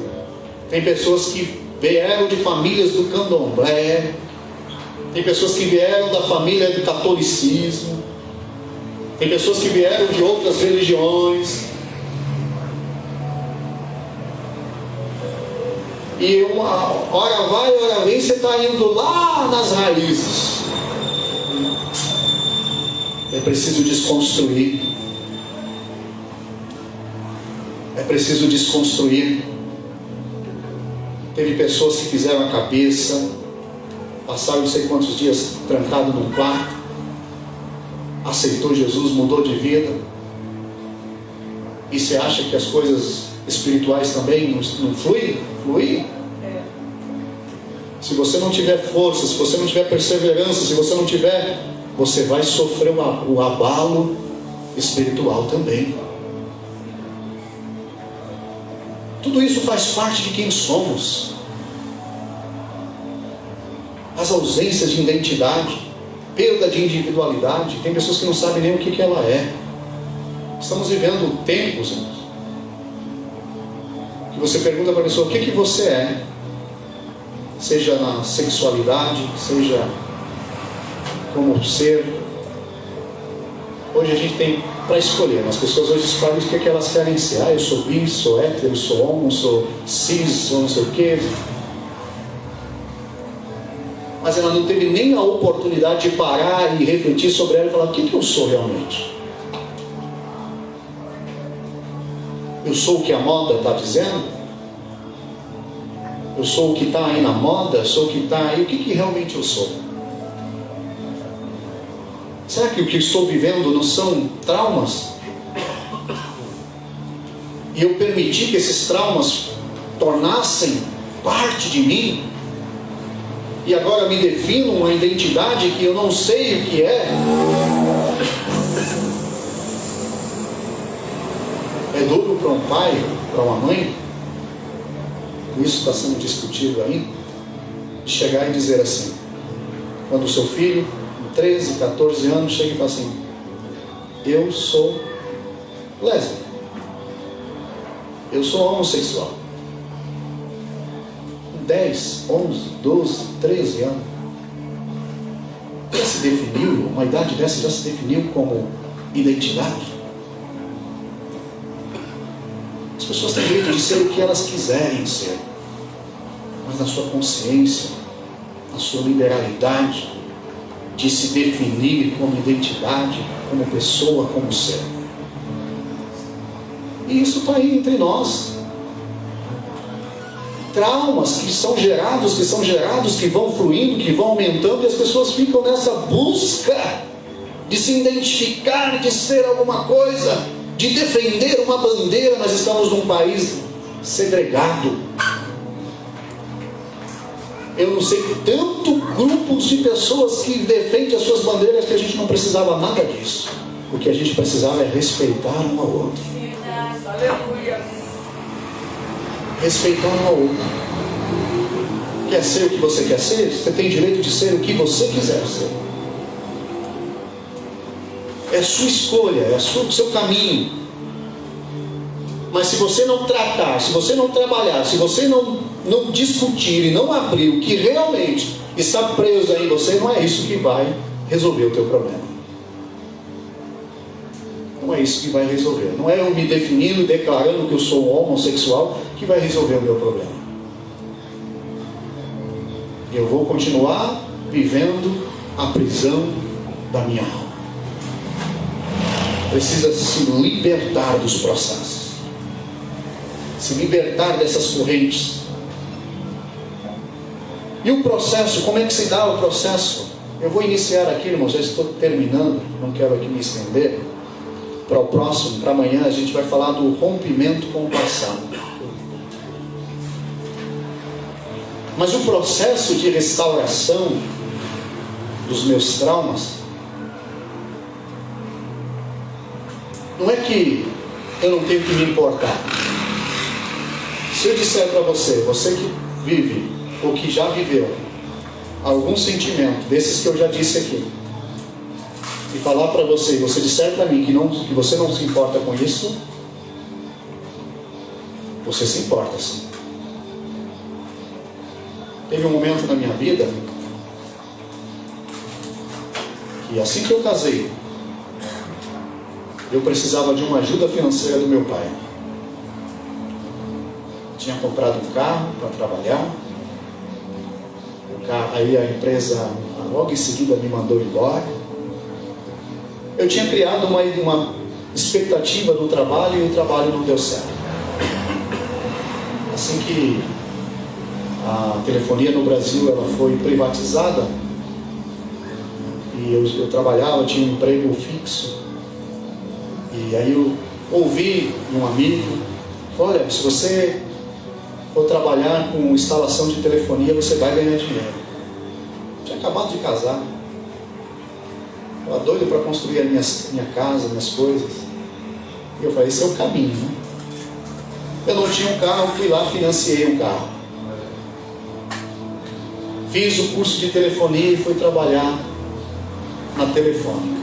Tem pessoas que vieram de famílias do candomblé, tem pessoas que vieram da família do catolicismo, tem pessoas que vieram de outras religiões. E uma hora vai, hora vem, você está indo lá nas raízes. É preciso desconstruir. É preciso desconstruir. Teve pessoas que fizeram a cabeça, passaram não sei quantos dias trancado num quarto, aceitou Jesus, mudou de vida. E você acha que as coisas espirituais também não fluem? Se você não tiver força, se você não tiver perseverança, se você não tiver, você vai sofrer o abalo espiritual também. Tudo isso faz parte de quem somos. As ausências de identidade, perda de individualidade. Tem pessoas que não sabem nem o que ela é. Estamos vivendo tempos, irmãos, que você pergunta para a pessoa: o que você é? Seja na sexualidade, seja como ser, Hoje a gente tem para escolher. As pessoas hoje escolhem o que elas querem ser. Eu sou bi, sou hétero, sou homo, sou cis, sou não sei o quê. Mas ela não teve nem a oportunidade de parar e refletir sobre ela e falar: o que eu sou realmente? Eu sou o que a moda está dizendo? Eu sou o que está aí na moda? Sou o que está aí? O que realmente eu sou? Será que o que estou vivendo não são traumas? E eu permiti que esses traumas tornassem parte de mim? E agora me defino uma identidade que eu não sei o que é? É duro para um pai, para uma mãe, isso está sendo discutido aí, de chegar e dizer assim, quando o seu filho, com 13, 14 anos, chega e fala assim: eu sou lésbica, eu sou homossexual. 10, 11, 12, 13 anos. Já se definiu, uma idade dessa já se definiu como identidade? As pessoas têm direito de ser o que elas quiserem ser, mas na sua consciência, na sua liberalidade de se definir como identidade, como pessoa, como ser. E isso está aí entre nós. Traumas que são gerados, que vão fluindo, que vão aumentando, e as pessoas ficam nessa busca de se identificar, de ser alguma coisa, de defender uma bandeira. Nós estamos num país segregado. Eu não sei tanto grupos de pessoas que defendem as suas bandeiras que a gente não precisava nada disso. O que a gente precisava é respeitar um ao outro. Aleluia. Respeitar um ao outro. Quer ser o que você quer ser? Você tem direito de ser o que você quiser ser. É sua escolha, é o seu caminho. Mas se você não tratar, se você não trabalhar, se você não discutir e não abrir o que realmente está preso aí em você, não é isso que vai resolver o teu problema. Não é isso que vai resolver. Não é eu me definindo e declarando que eu sou um homossexual que vai resolver o meu problema. Eu vou continuar vivendo a prisão da minha alma. Precisa se libertar dos processos. Se libertar dessas correntes. E o processo, como é que se dá o processo? Eu vou iniciar aqui, irmãos, já estou terminando, não quero aqui me estender. Para o próximo, para amanhã, a gente vai falar do rompimento com o passado. Mas o processo de restauração dos meus traumas não é que eu não tenho que me importar. Se eu disser para você, você que vive ou que já viveu algum sentimento desses que eu já disse aqui, e falar para você, e você disser para mim que você não se importa com isso, você se importa sim. Teve um momento na minha vida que assim que eu casei, eu precisava de uma ajuda financeira do meu pai. Tinha comprado um carro para trabalhar, aí a empresa logo em seguida me mandou embora. Eu tinha criado uma expectativa no trabalho e o trabalho não deu certo. Assim que a telefonia no Brasil ela foi privatizada e eu trabalhava, eu tinha um emprego fixo, e aí eu ouvi de um amigo: olha, se você for trabalhar com instalação de telefonia, você vai ganhar dinheiro. Eu tinha acabado de casar, estava doido para construir a minha casa, minhas coisas, e eu falei: esse é o caminho, né? Eu não tinha um carro, fui lá, financiei um carro, fiz o curso de telefonia e fui trabalhar na Telefônica.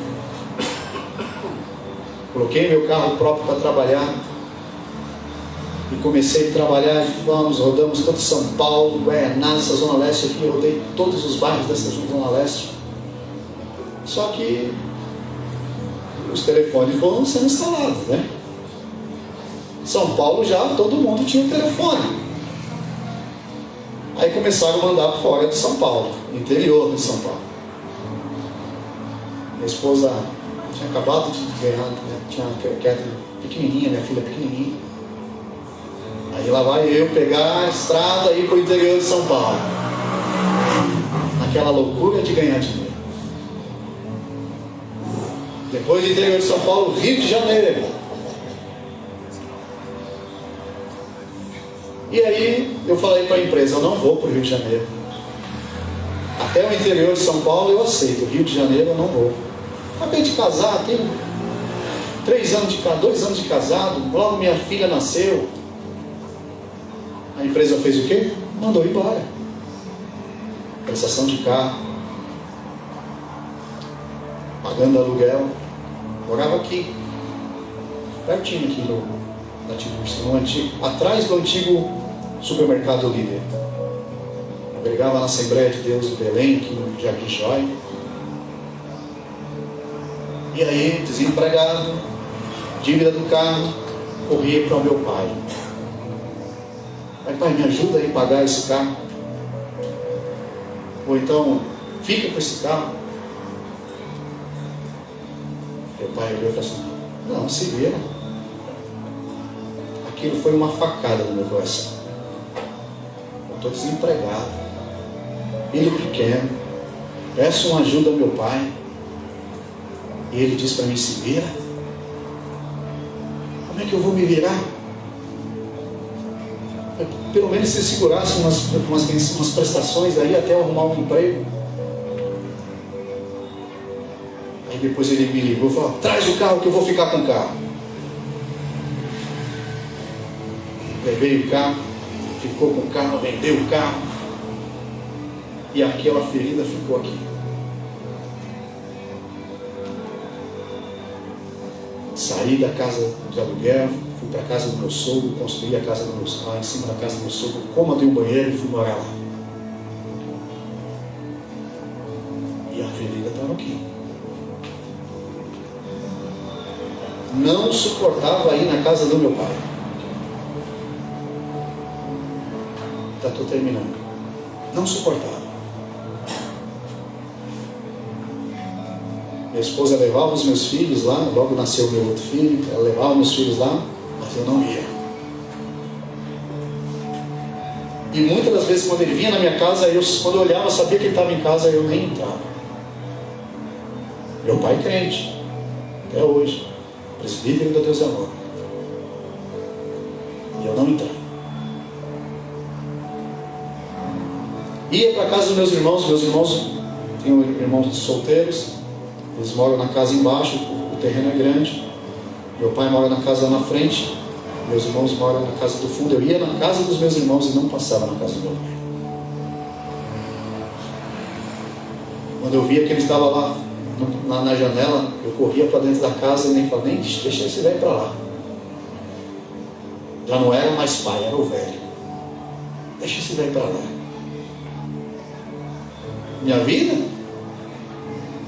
Coloquei meu carro próprio para trabalhar e comecei a trabalhar. Rodamos todo São Paulo, Guaianazes, essa Zona Leste aqui, eu rodei todos os bairros dessa Zona Leste. Só que os telefones foram sendo instalados, né? São Paulo já todo mundo tinha telefone. Aí começaram a mandar fora de São Paulo, interior de São Paulo. Minha esposa tinha acabado de ganhar, tinha pequenininha, minha filha pequenininha. Aí lá vai eu pegar a estrada e ir para o interior de São Paulo. Naquela loucura de ganhar dinheiro. Depois do interior de São Paulo, Rio de Janeiro. E aí eu falei para a empresa, eu não vou para o Rio de Janeiro. Até o interior de São Paulo eu aceito, o Rio de Janeiro eu não vou. Acabei de casar, tenho 2 anos de casado, logo minha filha nasceu. A empresa fez o quê? Mandou embora. Prestação de carro, pagando aluguel. Morava aqui, pertinho aqui da Tiburcio, atrás do antigo supermercado Líder. Brigava na Assembleia de Deus do Belém, aqui no Jardim Joia. E aí, desempregado, dívida do carro, corria para o meu pai. Pai, me ajuda aí a pagar esse carro. Ou então, fica com esse carro. Meu pai olhou e falou assim, não, se vira. Aquilo foi uma facada no meu coração. Eu estou desempregado, filho pequeno, peço uma ajuda ao meu pai. E ele disse para mim, se vira. Como é que eu vou me virar? Pelo menos se segurasse umas prestações aí até eu arrumar um emprego. Aí depois ele me ligou e falou, traz o carro que eu vou ficar com o carro. Levei o carro, ficou com o carro, vendeu o carro. E aquela ferida ficou aqui. Saí da casa de aluguel, fui para a casa do meu sogro, construí a casa do meu sogro, em cima da casa do meu sogro, cômodo e um banheiro e fui morar lá. E a ferida estava aqui. Não suportava ir na casa do meu pai. Estou terminando. Não suportava. Minha esposa levava os meus filhos lá, logo nasceu meu outro filho, ela levava meus filhos lá, mas eu não ia. E muitas das vezes quando ele vinha na minha casa, quando eu olhava, sabia que ele estava em casa, eu nem entrava. Meu pai é crente, até hoje, presbítero do Deus é Amor. E eu não entrava. Ia para a casa dos meus irmãos tinham irmãos solteiros, eles moram na casa embaixo, o terreno é grande. Meu pai mora na casa na frente, meus irmãos moram na casa do fundo. Eu ia na casa dos meus irmãos e não passava na casa do meu pai. Quando eu via que ele estava lá na janela, eu corria para dentro da casa e nem falava, nem deixa esse velho para lá. Já não era mais pai, era o velho. Deixa esse velho para lá. Minha vida,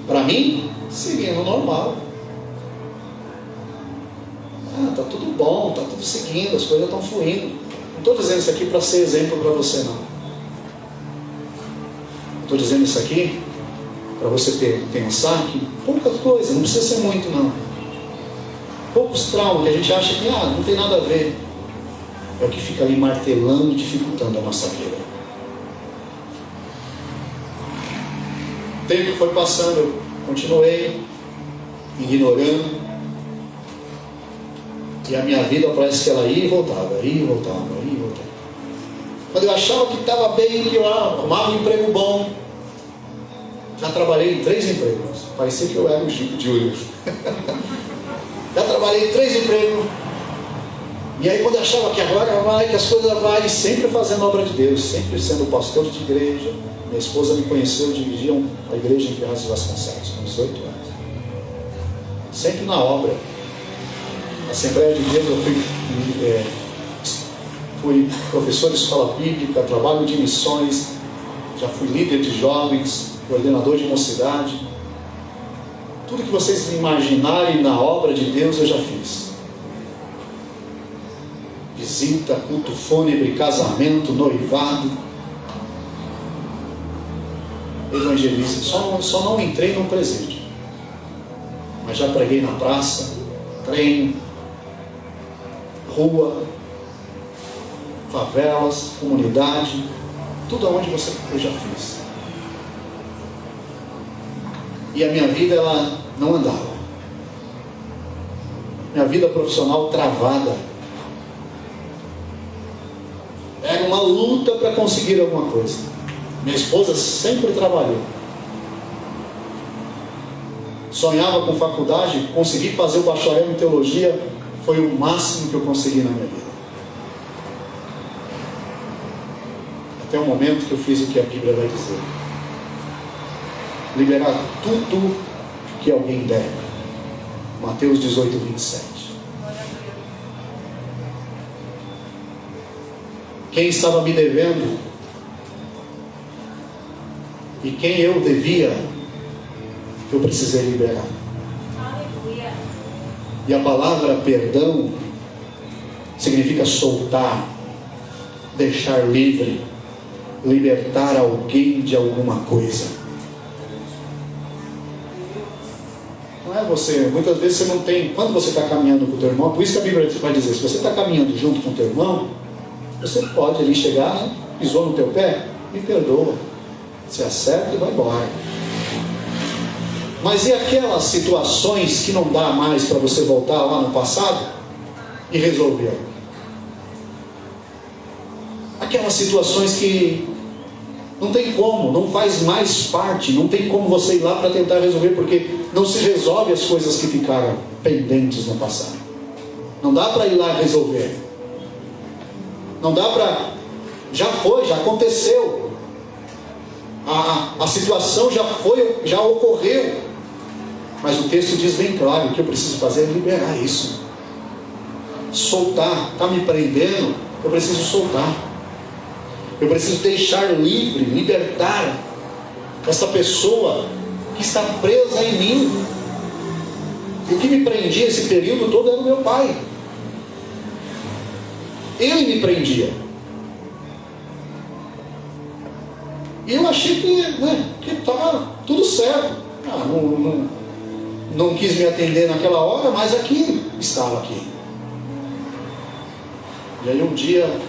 para mim, seguindo normal. Tá tudo bom, tá tudo seguindo, as coisas estão fluindo. Não estou dizendo isso aqui para ser exemplo para você, não. Estou dizendo isso aqui para você pensar que poucas coisas, não precisa ser muito, não. Poucos traumas que a gente acha que não tem nada a ver. É o que fica ali martelando e dificultando a nossa vida. O tempo foi passando, eu continuei ignorando. E a minha vida parece que ela ia e voltava, ia e voltava, ia e voltava. Quando eu achava que estava bem, que eu arrumava um emprego bom. Já trabalhei em 3 empregos. Parecia que eu era o Chico de Olho. Já trabalhei em 3 empregos. E aí quando eu achava que agora vai, que as coisas vai, sempre fazendo obra de Deus, sempre sendo pastor de igreja. Minha esposa me conheceu, dirigia a igreja em Ferraz de Vasconcelos, com 18 anos. Sempre na obra. Na Assembleia de Deus eu fui professor de escola bíblica, trabalho de missões, já fui líder de jovens, coordenador de mocidade. Tudo que vocês imaginarem na obra de Deus eu já fiz. Visita, culto fúnebre, casamento, noivado, evangelista. Só não entrei no presídio, mas já preguei na praça, trem, rua, favelas, comunidade, tudo aonde eu já fiz. E a minha vida, ela não andava. Minha vida profissional travada. Era uma luta para conseguir alguma coisa. Minha esposa sempre trabalhou. Sonhava com faculdade, consegui fazer o bacharel em teologia, foi o máximo que eu consegui na minha vida. Até o momento que eu fiz o que a Bíblia vai dizer. Liberar tudo que alguém deve. Mateus 18, 27. Quem estava me devendo e quem eu devia, eu precisei liberar. E a palavra perdão significa soltar, deixar livre, libertar alguém de alguma coisa. Não é você, muitas vezes você não tem, quando você está caminhando com o teu irmão, por isso que a Bíblia vai dizer, se você está caminhando junto com o teu irmão, você pode ali chegar, né? Pisou no teu pé, me perdoa, se acerta e vai embora. Mas e aquelas situações que não dá mais para você voltar lá no passado e resolver? Aquelas situações que não tem como, não faz mais parte, não tem como você ir lá para tentar resolver, porque não se resolve as coisas que ficaram pendentes no passado. Não dá para ir lá resolver. Não dá para... Já foi, já aconteceu. A situação já foi, já ocorreu. Mas o texto diz bem claro, o que eu preciso fazer é liberar isso. Soltar. Está me prendendo, eu preciso soltar. Eu preciso deixar livre, libertar essa pessoa que está presa em mim. E o que me prendia esse período todo era o meu pai. Ele me prendia. E eu achei que estava tudo certo. Não quis me atender naquela hora, mas aqui estava aqui. E aí um dia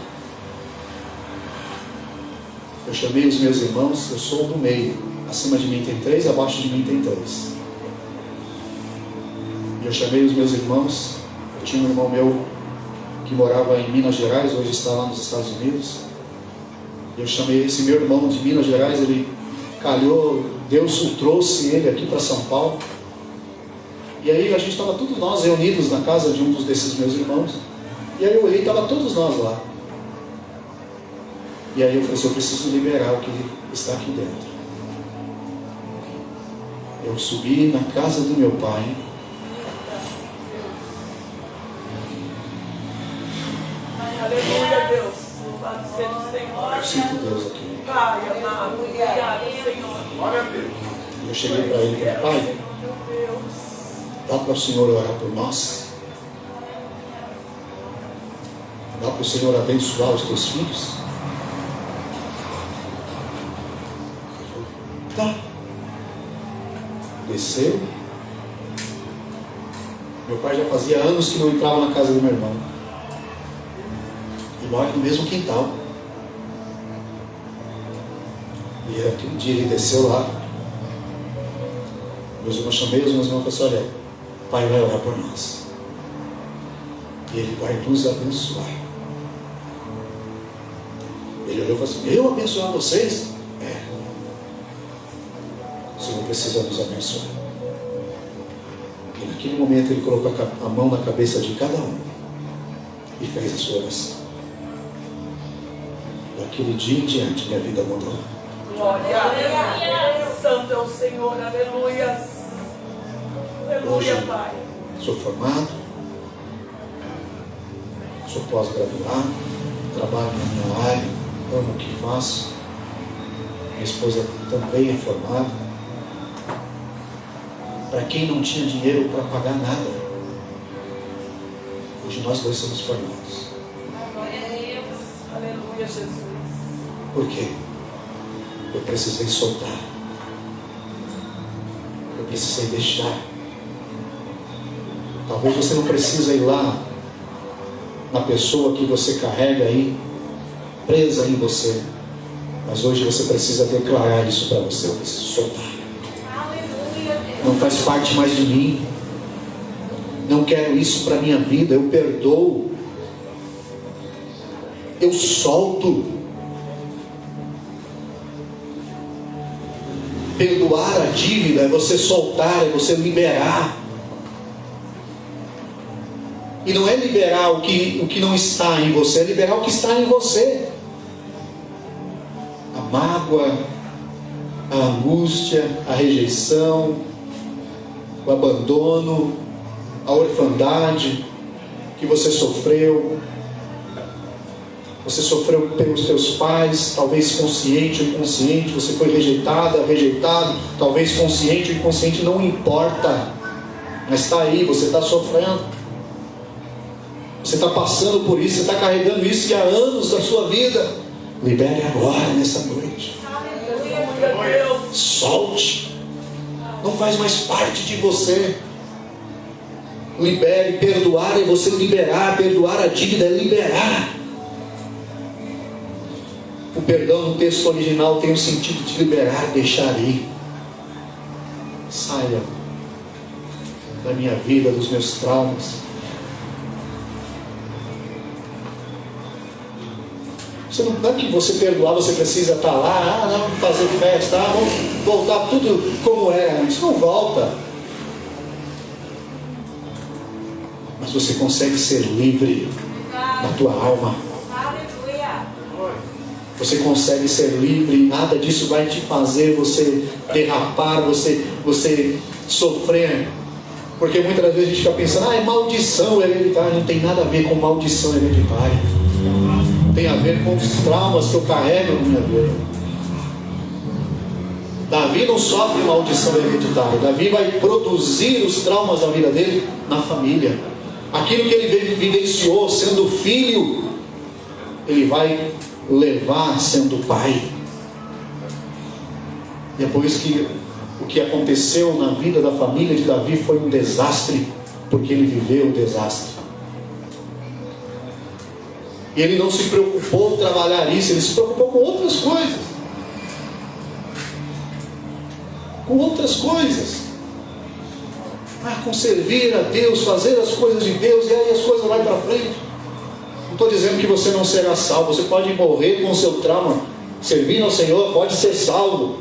eu chamei os meus irmãos, eu sou do meio. Acima de mim tem 3, abaixo de mim tem 3. E eu chamei os meus irmãos. Eu tinha um irmão meu que morava em Minas Gerais, hoje está lá nos Estados Unidos. E eu chamei esse meu irmão de Minas Gerais, ele calhou, Deus o trouxe ele aqui para São Paulo. E aí a gente estava todos nós reunidos na casa de um desses meus irmãos. E aí eu olhei e estava todos nós lá. E aí eu falei assim, eu preciso liberar o que está aqui dentro. Eu subi na casa do meu pai. Aleluia, Deus. Louvado seja o Senhor. Eu sinto Deus aqui. Pai amado, obrigado, Senhor. Glória a Deus. Eu cheguei para ele e falei, pai, dá para o Senhor orar por nós? Dá para o Senhor abençoar os teus filhos? Tá. Desceu. Meu pai já fazia anos que não entrava na casa do meu irmão. E mora no mesmo quintal. E aquele dia ele desceu lá. Eu chamei os meus irmãos e falei assim, olha, o pai vai orar por nós. E ele vai nos abençoar. Ele olhou e falou assim, eu abençoar vocês? É. O Senhor precisa nos abençoar. E naquele momento ele colocou a mão na cabeça de cada um e fez a sua oração. Daquele dia em diante minha vida mudou. Glória a Deus. Santo é o Senhor, aleluia. Aleluia, Hoje, Pai. sou formado, sou pós-graduado, trabalho na minha área, amo o que faço. Minha esposa também é formada. para quem não tinha dinheiro para pagar nada. Hoje nós dois somos formados. Glória a Deus. Aleluia, Jesus. Por quê? Eu precisei soltar. Eu precisei deixar. Talvez você não precisa ir lá na pessoa que você carrega aí, presa em você. Mas hoje você precisa declarar isso para você. Eu preciso soltar. Não faz parte mais de mim. Não quero isso para a minha vida. Eu perdoo. Eu solto. Perdoar a dívida é você soltar, é você liberar. E não é liberar o que não está em você, é liberar o que está em você. A mágoa, a angústia, a rejeição, o abandono, a orfandade que você sofreu. Você sofreu pelos teus pais, talvez consciente ou inconsciente, você foi rejeitado, talvez consciente ou inconsciente, não importa. Mas está aí, você está sofrendo. Você está passando por isso, você está carregando isso há anos da sua vida. Libere agora, nessa noite. Solte. Não faz mais parte de você. Libere. Perdoar é você liberar. Perdoar a dívida é liberar. O perdão no texto original tem o sentido de liberar, deixar ir. Saia da minha vida, dos meus traumas. Não é que você perdoar, você precisa estar lá, vamos fazer festa, vamos voltar tudo como era. Isso não volta. Mas você consegue ser livre na tua alma. Você consegue ser livre e nada disso vai te fazer você derrapar, você sofrer. Porque muitas vezes a gente fica pensando, é maldição hereditária. Não tem nada a ver com maldição hereditária. Tem a ver com os traumas que eu carrego na minha vida. Davi não sofre maldição hereditária. Davi vai produzir os traumas da vida dele na família. Aquilo que ele vivenciou sendo filho, ele vai levar sendo pai. Depois que o que aconteceu na vida da família de Davi foi um desastre, porque ele viveu o desastre. E ele não se preocupou em trabalhar isso, ele se preocupou com outras coisas. Com outras coisas. Com servir a Deus, fazer as coisas de Deus, e aí as coisas vão para frente. Não estou dizendo que você não será salvo, você pode morrer com o seu trauma, servindo ao Senhor, pode ser salvo.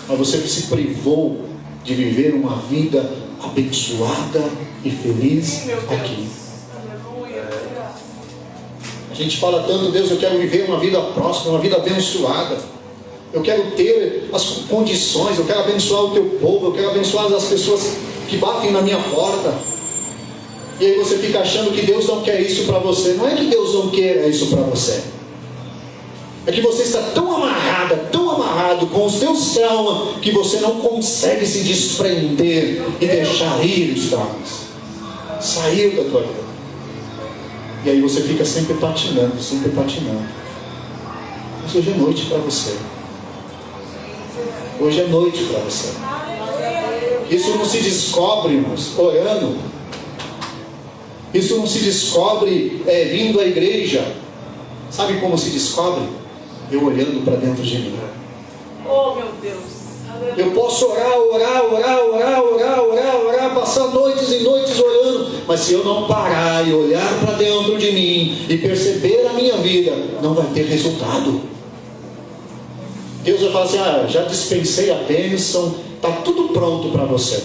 Mas você se privou de viver uma vida abençoada e feliz aqui. A gente fala tanto, Deus, eu quero viver uma vida próspera, uma vida abençoada. Eu quero ter as condições, eu quero abençoar o teu povo, eu quero abençoar as pessoas que batem na minha porta. E aí você fica achando que Deus não quer isso para você. Não é que Deus não queira isso para você. É que você está tão amarrado com os teus traumas, que você não consegue se desprender e deixar ir os traumas. Sair da tua vida. E aí você fica sempre patinando. Mas hoje é noite para você. Hoje é noite para você. Isso não se descobre, irmãos, orando. Isso não se descobre vindo à igreja. Sabe como se descobre? Eu olhando para dentro de mim. Oh, meu Deus. Eu posso orar, passar noites e noites orando, mas se eu não parar e olhar para dentro de mim e perceber a minha vida, não vai ter resultado. Deus vai falar assim, já dispensei a bênção, está tudo pronto para você.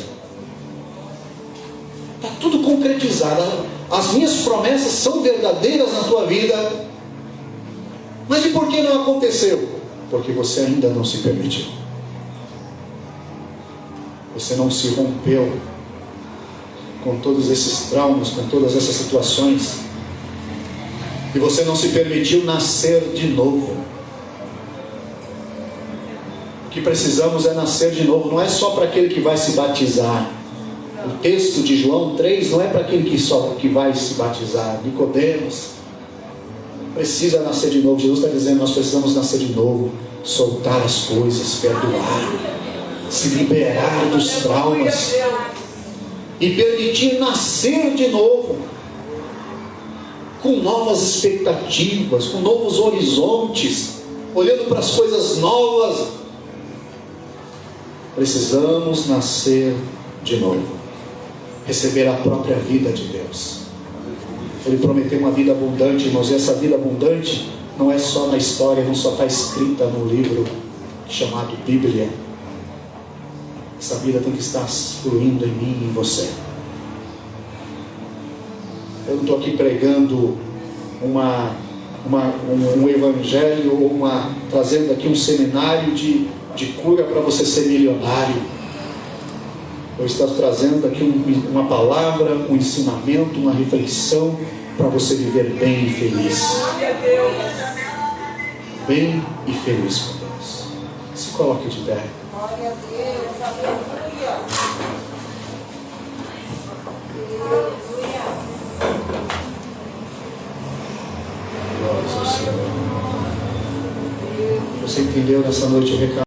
Está tudo concretizado. As minhas promessas são verdadeiras na tua vida. Mas e por que não aconteceu? Porque você ainda não se permitiu. Você não se rompeu com todos esses traumas, com todas essas situações. E você não se permitiu nascer de novo. O que precisamos é nascer de novo. Não é só para aquele que vai se batizar. O texto de João 3 não é para aquele que vai se batizar. Nicodemos precisa nascer de novo. Jesus está dizendo: nós precisamos nascer de novo, soltar as coisas, perdoar, se liberar dos traumas e permitir nascer de novo, com novas expectativas, com novos horizontes, olhando para as coisas novas. Precisamos nascer de novo, receber a própria vida de Deus. Ele prometeu uma vida abundante, irmãos, e essa vida abundante não é só na história, não só está escrita no livro chamado Bíblia. Essa vida tem que estar fluindo em mim e em você. Eu não estou aqui pregando um evangelho ou trazendo aqui um seminário de cura para você ser milionário. Eu estou trazendo aqui uma palavra, um ensinamento, uma reflexão para você viver bem e feliz. Bem e feliz com Deus. Se coloque de pé. Glória a Deus, aleluia. Glória ao Senhor. Você entendeu nessa noite o recado?